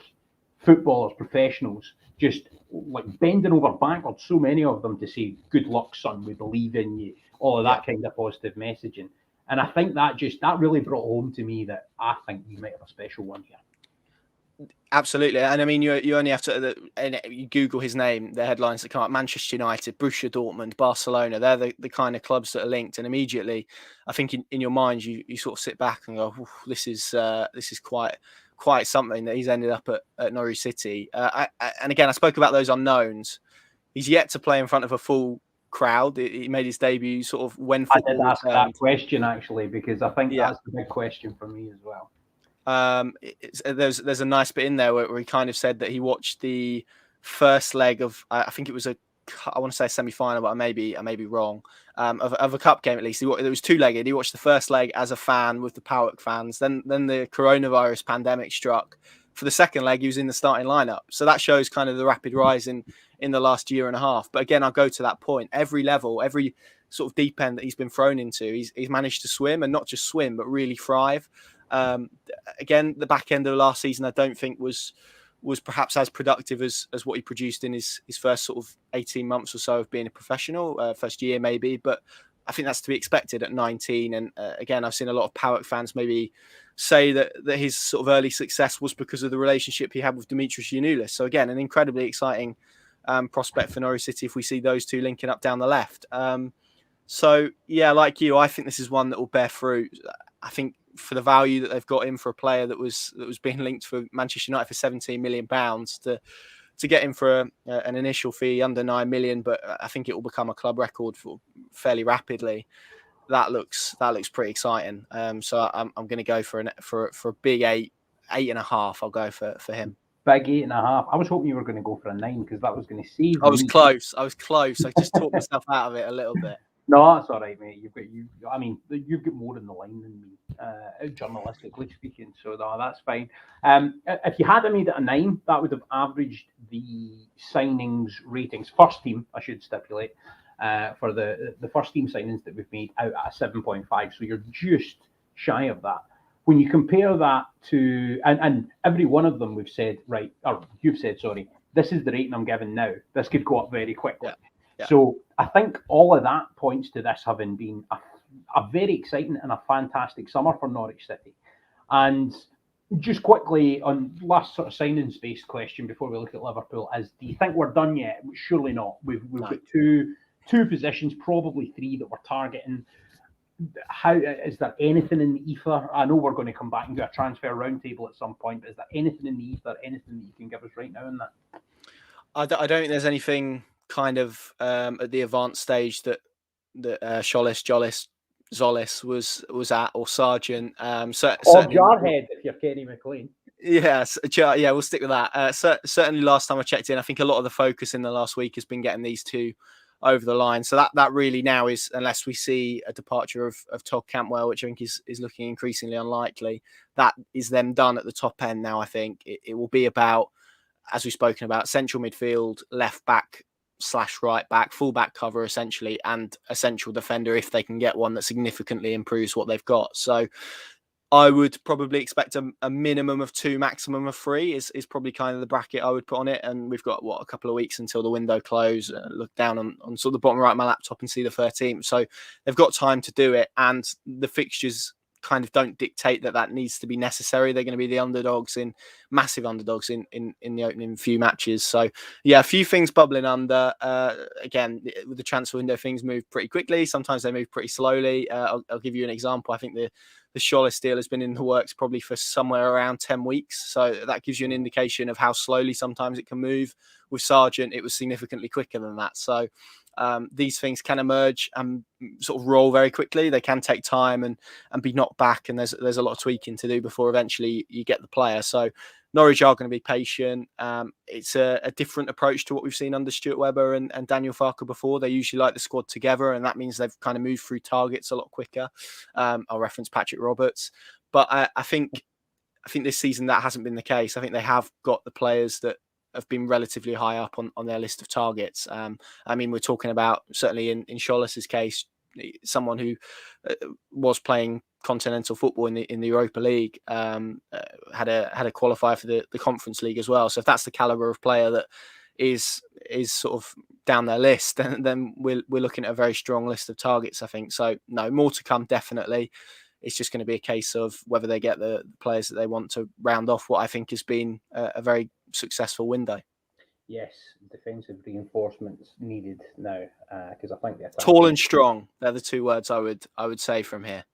footballers, professionals, just like bending over backwards, so many of them, to say, good luck, son, we believe in you, all of that kind of positive messaging. And I think that really brought home to me that I think we might have a special one here. Absolutely. And I mean, you only have to you Google his name, the headlines that come up: Manchester United, Borussia Dortmund, Barcelona. They're the kind of clubs that are linked. And immediately, I think in your mind, you sort of sit back and go, this is quite something that he's ended up at Norwich City. And again, I spoke about those unknowns. He's yet to play in front of a full crowd. He made his debut sort of when football. I did ask that question, actually, because I think that's the big question for me as well. There's a nice bit in there where he kind of said that he watched the first leg of, I think it was I want to say a semi-final, but I may be wrong, of a cup game at least. It was two-legged. He watched the first leg as a fan with the PAOK fans. Then the coronavirus pandemic struck. For the second leg, he was in the starting lineup. So that shows kind of the rapid rise in the last year and a half. But again, I'll go to that point. Every level, every sort of deep end that he's been thrown into, he's managed to swim, and not just swim, but really thrive. Again, the back end of last season, I don't think was perhaps as productive as what he produced in his first sort of 18 months or so of being a professional, first year maybe. But I think that's to be expected at 19. And again, I've seen a lot of PAOK fans maybe say that his sort of early success was because of the relationship he had with Dimitris Giannoulis. So again, an incredibly exciting prospect for Norwich City if we see those two linking up down the left. So yeah, like you, I think this is one that will bear fruit. I think for the value that they've got in for a player that was being linked for Manchester United for £17 million to get him for an initial fee under 9 million, but I think it will become a club record for fairly rapidly. That looks pretty exciting. So I'm going to go for a big 8.5. I'll go for him. Big 8.5. I was hoping you were going to go for a 9 because that was going to save. I was close. I just talked myself out of it a little bit. No, that's all right, mate. You've got more in the line than me, journalistically speaking. So no, that's fine. If you had made it a 9, that would have averaged the signings ratings, first team, I should stipulate, for the first team signings that we've made out at a 7.5. So you're just shy of that. When you compare that to, and every one of them we've said, right, or you've said, sorry, this is the rating I'm giving now. This could go up very quickly. Yeah. So I think all of that points to this having been a very exciting and a fantastic summer for Norwich City. And just quickly on last sort of signings-based question before we look at Liverpool is, do you think we're done yet? Surely not. We've got two positions, probably 3 that we're targeting. How is there anything in the ether? I know we're going to come back and do a transfer roundtable at some point, but is there anything in the ether, anything that you can give us right now in that? I don't think there's anything kind of at the advanced stage that Jolis was at, or Sargent. Or Jarhead if you're Kenny McLean. Yes, yeah, we'll stick with that. Certainly, last time I checked in, I think a lot of the focus in the last week has been getting these two over the line. So that really now is, unless we see a departure of Todd Cantwell, which I think is looking increasingly unlikely, that is them done at the top end now. I think it will be about, as we've spoken about, central midfield, left back / right back, full back cover essentially, and a central defender if they can get one that significantly improves what they've got. So I would probably expect a minimum of 2, maximum of 3 is probably kind of the bracket I would put on it. And we've got a couple of weeks until the window close. Look down on sort of the bottom right of my laptop and see the 13th. So they've got time to do it, and the fixtures kind of don't dictate that needs to be necessary. They're going to be the massive underdogs in the opening few matches. So yeah, a few things bubbling under. Again, with the transfer window, things move pretty quickly. Sometimes they move pretty slowly. I'll give you an example. I think the Scholes deal has been in the works probably for somewhere around 10 weeks. So that gives you an indication of how slowly sometimes it can move. With Sargent, it was significantly quicker than that. So these things can emerge and sort of roll very quickly. They can take time and be knocked back. And there's a lot of tweaking to do before eventually you get the player. So Norwich are going to be patient. It's a different approach to what we've seen under Stuart Webber and Daniel Farke before. They usually like the squad together, and that means they've kind of moved through targets a lot quicker. I'll reference Patrick Roberts. But I think this season that hasn't been the case. I think they have got the players that have been relatively high up on their list of targets. I mean, we're talking about, certainly in Scholes' case, someone who was playing continental football in the Europa League, had a qualifier for the Conference League as well. So if that's the caliber of player that is sort of down their list, then we're looking at a very strong list of targets, I think. So no, more to come, definitely. It's just going to be a case of whether they get the players that they want to round off what I think has been a very successful window. Yes, defensive reinforcements needed now, because I think they're tall and strong. They're the two words I would say from here.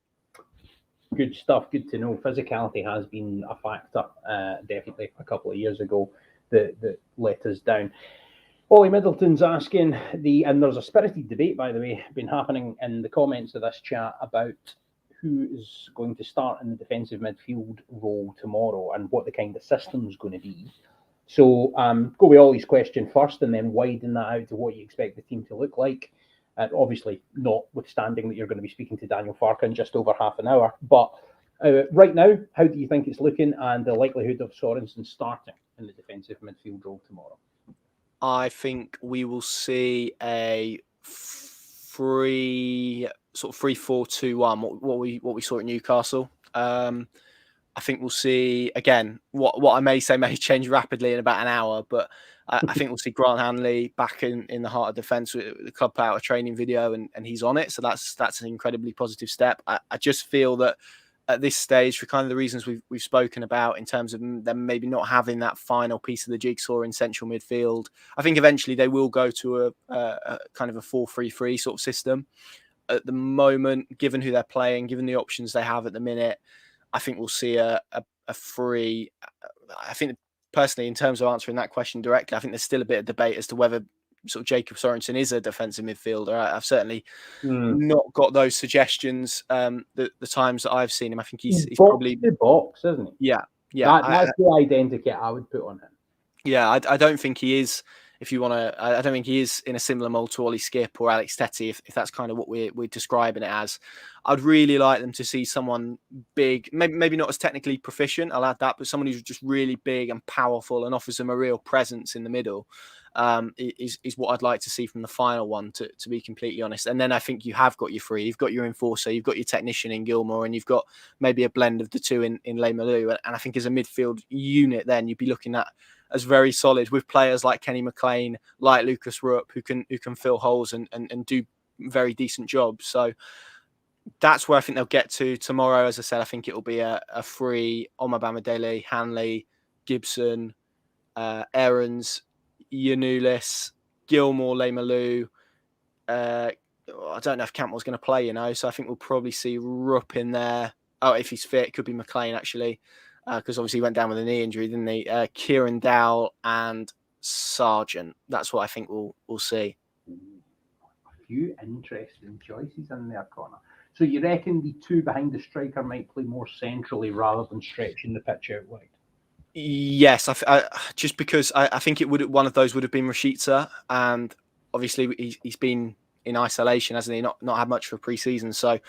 Good stuff. Good to know. Physicality has been a factor, definitely a couple of years ago that let us down. Ollie Middleton's asking and there's a spirited debate, by the way, been happening in the comments of this chat about who is going to start in the defensive midfield role tomorrow and what the kind of system's going to be. So go with Ollie's question first and then widen that out to what you expect the team to look like. Obviously, notwithstanding that you're going to be speaking to Daniel Farke in just over half an hour. But right now, how do you think it's looking and the likelihood of Sorensen starting in the defensive midfield role tomorrow? I think we will see a 3-4-2-1, what we saw at Newcastle. I think we'll see, again, what I may say may change rapidly in about an hour, but I think we'll see Grant Hanley back in the heart of defence. The club put out a training video and he's on it. So that's an incredibly positive step. I just feel that at this stage, for kind of the reasons we've spoken about in terms of them maybe not having that final piece of the jigsaw in central midfield, I think eventually they will go to a kind of a 4-3-3 sort of system. At the moment, given who they're playing, given the options they have at the minute, I think we'll see a free. I think personally, in terms of answering that question directly, I think there's still a bit of debate as to whether sort of Jacob Sorensen is a defensive midfielder. I've certainly not got those suggestions. The times that I've seen him, I think he's probably the box, isn't he? Yeah. That's the identity I would put on him. Yeah, I don't think he is. If you want to, I don't think he is in a similar mold to Ollie Skip or Alex Tetty, if that's kind of what we're describing it as. I'd really like them to see someone big, maybe not as technically proficient, I'll add that, but someone who's just really big and powerful and offers them a real presence in the middle is what I'd like to see from the final one, to be completely honest. And then I think you have got your three. You've got your enforcer, you've got your technician in Gilmour, and you've got maybe a blend of the two in Leigh-Malou. And I think as a midfield unit, then you'd be looking at as very solid with players like Kenny McLean, like Lucas Rupp, who can fill holes and do very decent jobs. So that's where I think they'll get to tomorrow. As I said, I think it'll be a free Omar Bamadele, Hanley, Gibson, Aarons, Yanulis, Gilmour, Leigh-Malou. I don't know if Campbell's going to play, so I think we'll probably see Rupp in there. Oh, if he's fit, it could be McLean actually. Because obviously he went down with a knee injury, didn't he? Kieran Dowell and Sargent. That's what I think we'll see. A few interesting choices in there, Connor. So you reckon the two behind the striker might play more centrally rather than stretching the pitch out wide? Yes, just because I think one of those would have been Rashica, and obviously he's been in isolation, hasn't he? Not had much for pre-season. So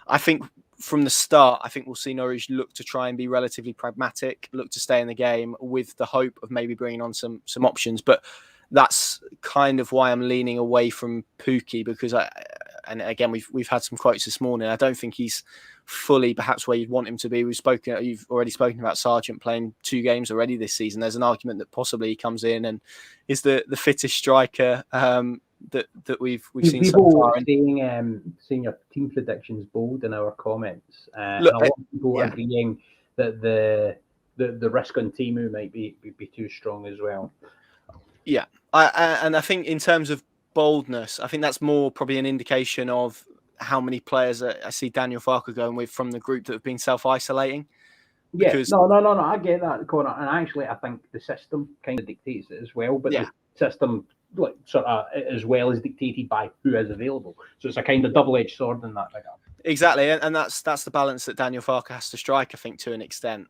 I think from the start, I think we'll see Norwich look to try and be relatively pragmatic, look to stay in the game with the hope of maybe bringing on some options. But that's kind of why I'm leaning away from Pukki, because and again, we've had some quotes this morning. I don't think he's fully perhaps where you'd want him to be. You've already spoken about Sargent playing 2 games already this season. There's an argument that possibly he comes in and is the fittest striker that we've seen so far. And saying your team predictions bold in our comments, Look, and a lot of people agreeing that the risk on Timu might be too strong as well. Yeah, I think in terms of boldness, I think that's more probably an indication of how many players I see Daniel Farke going with from the group that have been self-isolating. Yeah, Because, no, I get that, Connor. And actually, I think the system kind of dictates it as well. But the system, like, sort of, as well, is dictated by who is available. So it's a kind of double-edged sword in that regard. Exactly, and that's the balance that Daniel Farke has to strike, I think, to an extent.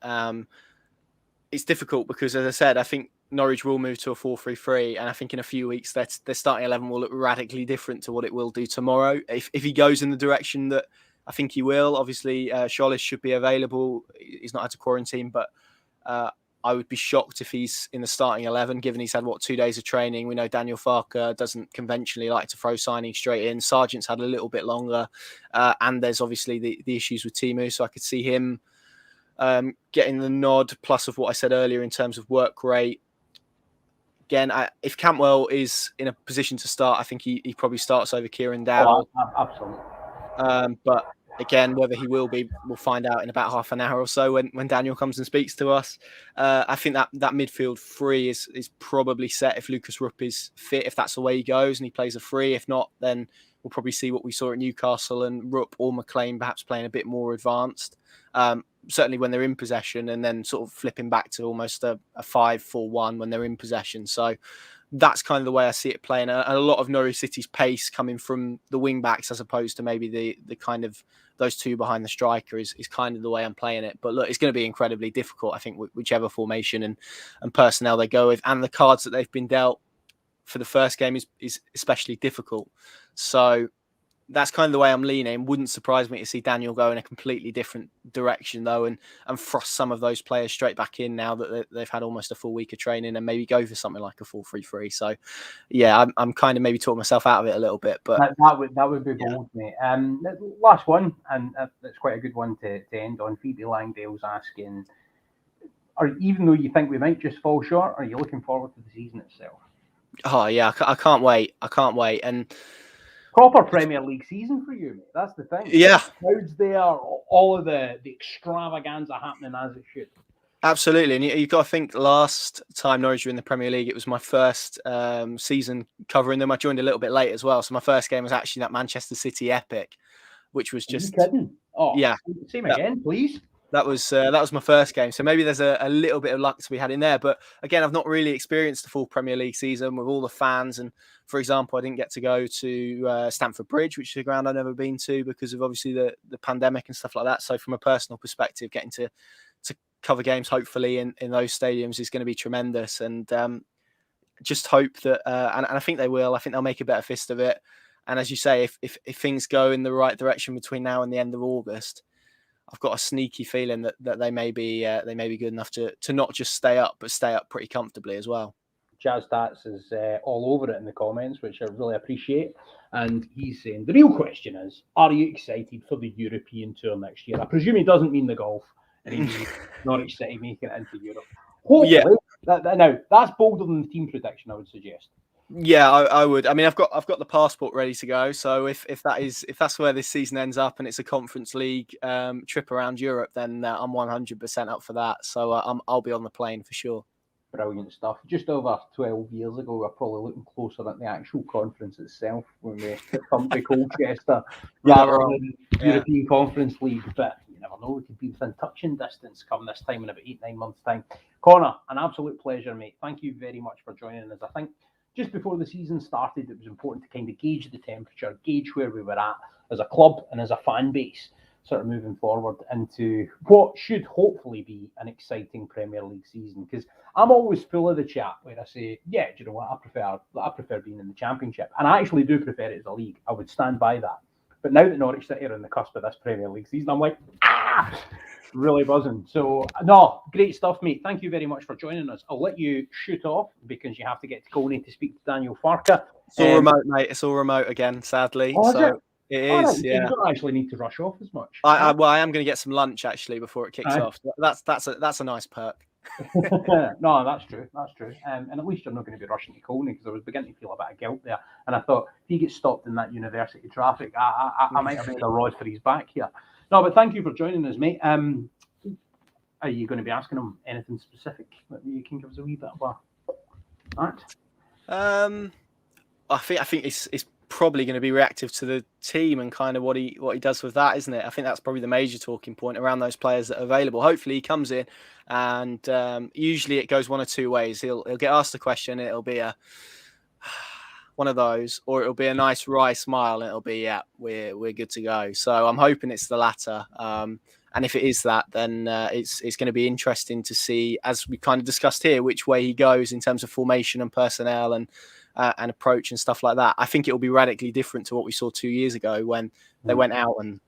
It's difficult because, as I said, I think Norwich will move to a 4-3-3, and I think in a few weeks their starting 11 will look radically different to what it will do tomorrow. If he goes in the direction that I think he will, obviously Scholes should be available. He's not had to quarantine, but I would be shocked if he's in the starting 11, given he's had 2 days of training. We know Daniel Farke doesn't conventionally like to throw signings straight in. Sargent's had a little bit longer, and there's obviously the issues with Timu, so I could see him getting the nod. Plus of what I said earlier in terms of work rate. Again, if Cantwell is in a position to start, I think he probably starts over Kieran Dowell. Oh, absolutely. But again, whether he will be, we'll find out in about half an hour or so when Daniel comes and speaks to us. I think that midfield three is probably set if Lucas Rupp is fit, if that's the way he goes and he plays a free. If not, then we'll probably see what we saw at Newcastle and Rupp or McLean perhaps playing a bit more advanced. Certainly when they're in possession, and then sort of flipping back to almost a 5-4-1 when they're in possession. So that's kind of the way I see it playing. A lot of Norwich City's pace coming from the wing backs as opposed to maybe the kind of those two behind the striker is kind of the way I'm playing it. But look, it's going to be incredibly difficult, I think, whichever formation and personnel they go with. And the cards that they've been dealt for the first game is especially difficult. So that's kind of the way I'm leaning. Wouldn't surprise me to see Daniel go in a completely different direction, though, and thrust some of those players straight back in now that they've had almost a full week of training, and maybe go for something like a 4-3-3. So, yeah, I'm kind of maybe talking myself out of it a little bit, but that would be bold, mate. Last one, and that's quite a good one to end on. Phoebe Langdale's asking, even though you think we might just fall short, are you looking forward to the season itself? Oh yeah, I can't wait. And proper Premier League season for you, mate. That's the thing. Yeah. Crowds there, all of the extravaganza happening as it should. Absolutely. And you've got to think, last time Norwich were in the Premier League, it was my first season covering them. I joined a little bit late as well. So my first game was actually that Manchester City epic, which was just... Are you kidding? Oh, yeah. Same again, please. That was my first game. So maybe there's a little bit of luck to be had in there. But again, I've not really experienced the full Premier League season with all the fans. And for example, I didn't get to go to Stamford Bridge, which is a ground I've never been to because of obviously the pandemic and stuff like that. So from a personal perspective, getting to cover games hopefully in those stadiums is going to be tremendous. And just hope that, and I think they will. I think they'll make a better fist of it. And as you say, if things go in the right direction between now and the end of August, I've got a sneaky feeling that they may be good enough to not just stay up, but stay up pretty comfortably as well. Jazz Stats is all over it in the comments, which I really appreciate. And he's saying, the real question is, are you excited for the European tour next year? I presume he doesn't mean the golf, and he means Norwich City making it into Europe. Hopefully, yeah. Now, that's bolder than the team prediction, I would suggest. Yeah, I would. I mean, I've got the passport ready to go. So if that's where this season ends up and it's a Conference League trip around Europe, then I'm 100% up for that. So I'll be on the plane for sure. Brilliant stuff. Just over 12 years ago, we were probably looking closer at the actual conference itself when we come to Colchester rather than European Conference League. But you never know, we could be within touching distance come this time in about 8-9 months' time. Connor, an absolute pleasure, mate. Thank you very much for joining us. I think just before the season started, it was important to kind of gauge the temperature, gauge where we were at as a club and as a fan base, sort of moving forward into what should hopefully be an exciting Premier League season. Because I'm always full of the chat where I say, yeah, do you know what, I prefer being in the Championship. And I actually do prefer it as a league. I would stand by that. But now that Norwich City are on the cusp of this Premier League season, I'm like, really buzzing. So, no, great stuff, mate. Thank you very much for joining us. I'll let you shoot off because you have to get to Coney to speak to Daniel Farke. It's all remote, mate. It's all remote again, sadly. Oh, so it is, right. yeah. You don't actually need to rush off as much. I am going to get some lunch actually before it kicks off. That's a nice perk. No, that's true. That's true. And at least you're not going to be rushing to Colney, because I was beginning to feel a bit of guilt there. And I thought, if he gets stopped in that university traffic, I might have made a rod for his back here. No, but thank you for joining us, mate. Are you going to be asking him anything specific that you can give us a wee bit of that? I think it's probably going to be reactive to the team and kind of what he does with that, isn't it? I think that's probably the major talking point around those players that are available. Hopefully he comes in, and usually it goes one or two ways. He'll get asked a question, it'll be one of those, or it'll be a nice wry smile, and it'll be, yeah, we're good to go. So I'm hoping it's the latter. And if it is that, then it's going to be interesting to see, as we kind of discussed here, which way he goes in terms of formation and personnel and approach and stuff like that. I think it will be radically different to what we saw 2 years ago when they went out and,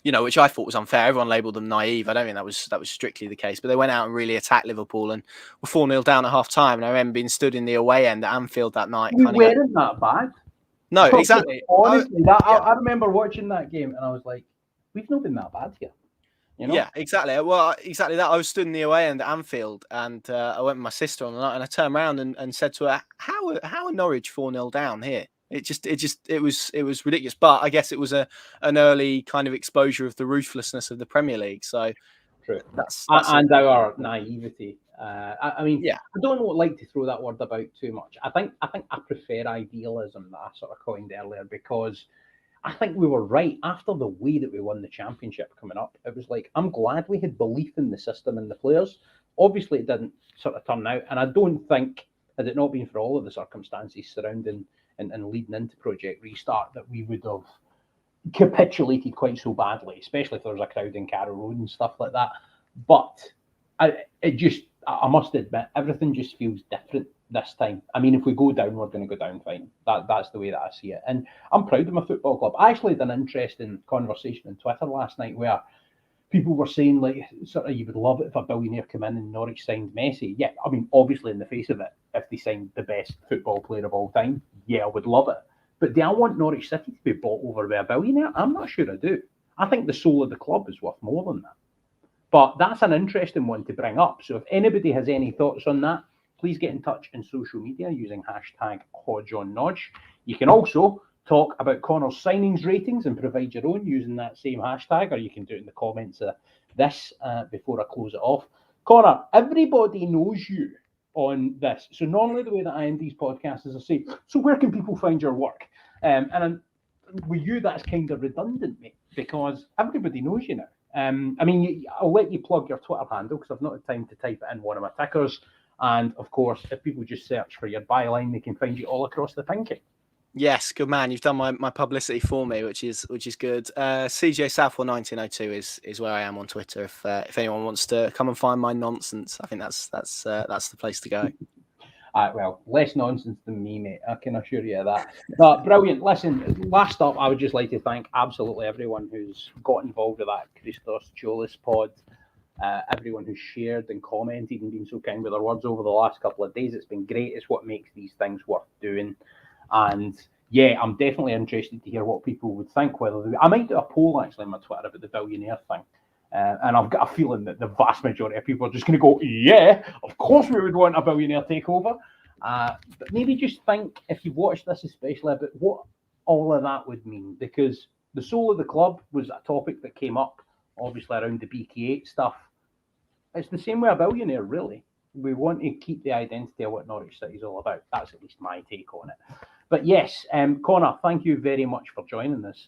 which I thought was unfair. Everyone labelled them naive. I don't think that was strictly the case, but they went out and really attacked Liverpool and were 4-0 down at half time. And I remember being stood in the away end at Anfield that night. We weren't that bad. No, exactly. Honestly, I remember watching that game and I was like, we've not been that bad here. Yeah, exactly. Well, exactly that. I was stood in the away end at Anfield, and I went with my sister on the night, and I turned around and said to her, "How are Norwich 4-0 down here?" It was ridiculous. But I guess it was an early kind of exposure of the ruthlessness of the Premier League. So true. That's and our naivety. I mean, yeah. I don't like to throw that word about too much. I think I prefer idealism that I sort of coined earlier, because I think we were right after the way that we won the championship coming up. It was like, I'm glad we had belief in the system and the players. Obviously, it didn't sort of turn out. And I don't think, had it not been for all of the circumstances surrounding and leading into Project Restart, that we would have capitulated quite so badly, especially if there was a crowd in Carrow Road and stuff like that. But I must admit, everything just feels different this time. I mean, if we go down, we're going to go down fine. That's the way that I see it. And I'm proud of my football club. I actually had an interesting conversation on Twitter last night where people were saying, like, sort of, you would love it if a billionaire came in and Norwich signed Messi. Yeah, I mean, obviously in the face of it, if they signed the best football player of all time, yeah, I would love it. But do I want Norwich City to be bought over by a billionaire? I'm not sure I do. I think the soul of the club is worth more than that. But that's an interesting one to bring up. So if anybody has any thoughts on that, please get in touch in social media using hashtag Hodge On Nodge. You can also talk about Connor's signings ratings and provide your own using that same hashtag, or you can do it in the comments of this before I close it off. Connor, everybody knows you on this. So normally the way that I end these podcasts is I say, so where can people find your work? And with you, that's kind of redundant, mate, because everybody knows you now. I mean, I'll let you plug your Twitter handle because I've not had time to type it in one of my tickers. And of course, if people just search for your byline, they can find you all across the pinky. Yes, good man. You've done my publicity for me, which is good. CJ Southwell 1902 is where I am on Twitter. If anyone wants to come and find my nonsense, I think that's the place to go. Well, less nonsense than me, mate. I can assure you of that. But brilliant. Listen, last up, I would just like to thank absolutely everyone who's got involved with that Christos Cholis pod. Everyone who's shared and commented and been so kind with their words over the last couple of days. It's been great. It's what makes these things worth doing. And yeah, I'm definitely interested to hear what people would think. I might do a poll actually on my Twitter about the billionaire thing. And I've got a feeling that the vast majority of people are just going to go, yeah, of course we would want a billionaire takeover. But maybe just think, if you've watched this especially, about what all of that would mean. Because the soul of the club was a topic that came up, obviously, around the BK8 stuff. It's the same way a billionaire, really. We want to keep the identity of what Norwich City is all about. That's at least my take on it. But yes, Connor, thank you very much for joining us.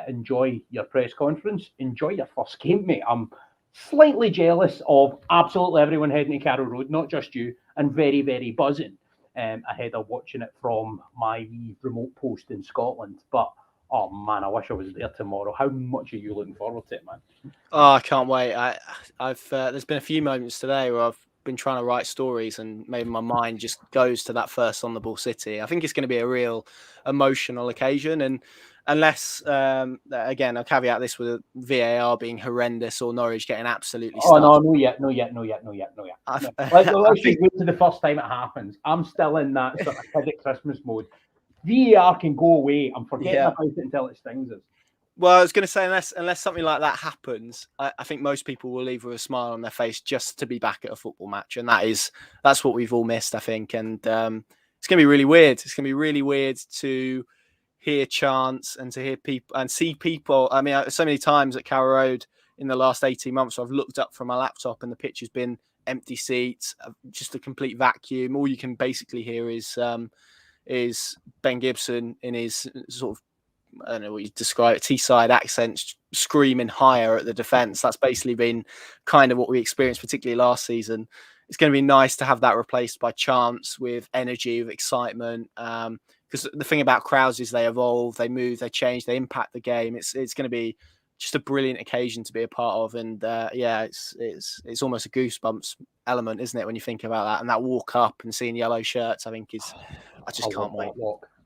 Enjoy your press conference. Enjoy your first game, mate. I'm slightly jealous of absolutely everyone heading to Carrow Road, not just you, and very, very buzzing ahead of watching it from my remote post in Scotland. But oh man, I wish I was there tomorrow. How much are you looking forward to it, man? Oh, I can't wait. I've there's been a few moments today where I've been trying to write stories and maybe my mind just goes to that first on the ball City. I think it's going to be a real emotional occasion, and unless again, I'll caveat this with VAR being horrendous or Norwich getting absolutely stuffed. Oh no yet. Let's just wait to the first time it happens. I'm still in that sort of kid at Christmas mode. VAR can go away. I'm forgetting about it until it stings us. Well, I was going to say, unless something like that happens, I think most people will leave with a smile on their face just to be back at a football match, and that's what we've all missed, I think. And it's going to be really weird. It's going to be really weird to hear chants and to hear people and see people. I mean, so many times at Carrow Road in the last 18 months, I've looked up from my laptop and the pitch has been empty seats, just a complete vacuum. All you can basically hear is Ben Gibson in his sort of, I don't know what you describe it, Teesside accents, screaming higher at the defence. That's basically been kind of what we experienced, particularly last season. It's going to be nice to have that replaced by chants with energy, with excitement. Because the thing about crowds is they evolve, they move, they change, they impact the game. It's going to be just a brilliant occasion to be a part of, and it's almost a goosebumps element, isn't it, when you think about that? And that walk up and seeing yellow shirts, I think I can't wait.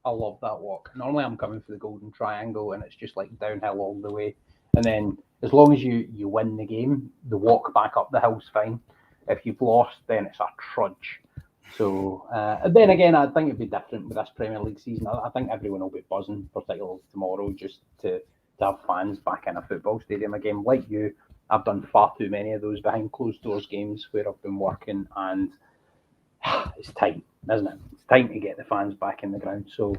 I love that walk. Normally I'm coming for the golden triangle and it's just like downhill all the way. And then as long as you win the game, the walk back up the hill's fine. If you've lost, then it's a trudge. So then again, I think it'd be different with this Premier League season. I think everyone will be buzzing, particularly tomorrow, just to have fans back in a football stadium again. Like you, I've done far too many of those behind closed doors games where I've been working, and it's time, isn't it? It's time to get the fans back in the ground. So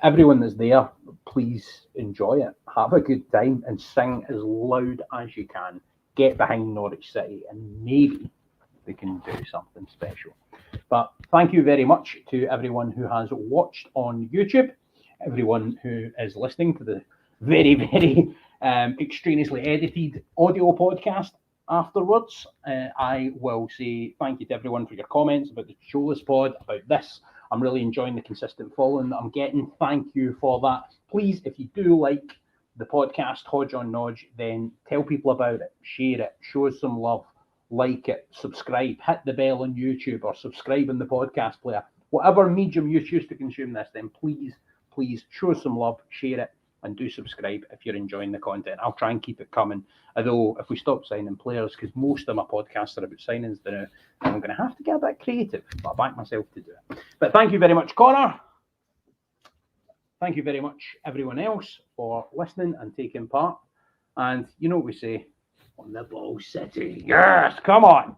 everyone that's there, please enjoy it. Have a good time and sing as loud as you can. Get behind Norwich City and maybe they can do something special. But thank you very much to everyone who has watched on YouTube, everyone who is listening to the very, very extraneously edited audio podcast afterwards. I will say thank you to everyone for your comments about the showless pod, about this. I'm really enjoying the consistent following that I'm getting. Thank you for that. Please, if you do like the podcast Hodge On Nodge, then tell people about it, share it, show us some love, like it, subscribe, hit the bell on YouTube or subscribe in the podcast player. Whatever medium you choose to consume this, then please show us some love, share it, and do subscribe if you're enjoying the content. I'll try and keep it coming. Although if we stop signing players, because most of my podcasts are about signings now, then I'm going to have to get a bit creative, but I back myself to do it. But thank you very much, Connor. Thank you very much, everyone else, for listening and taking part. And you know what we say, on the ball, City. Yes, come on.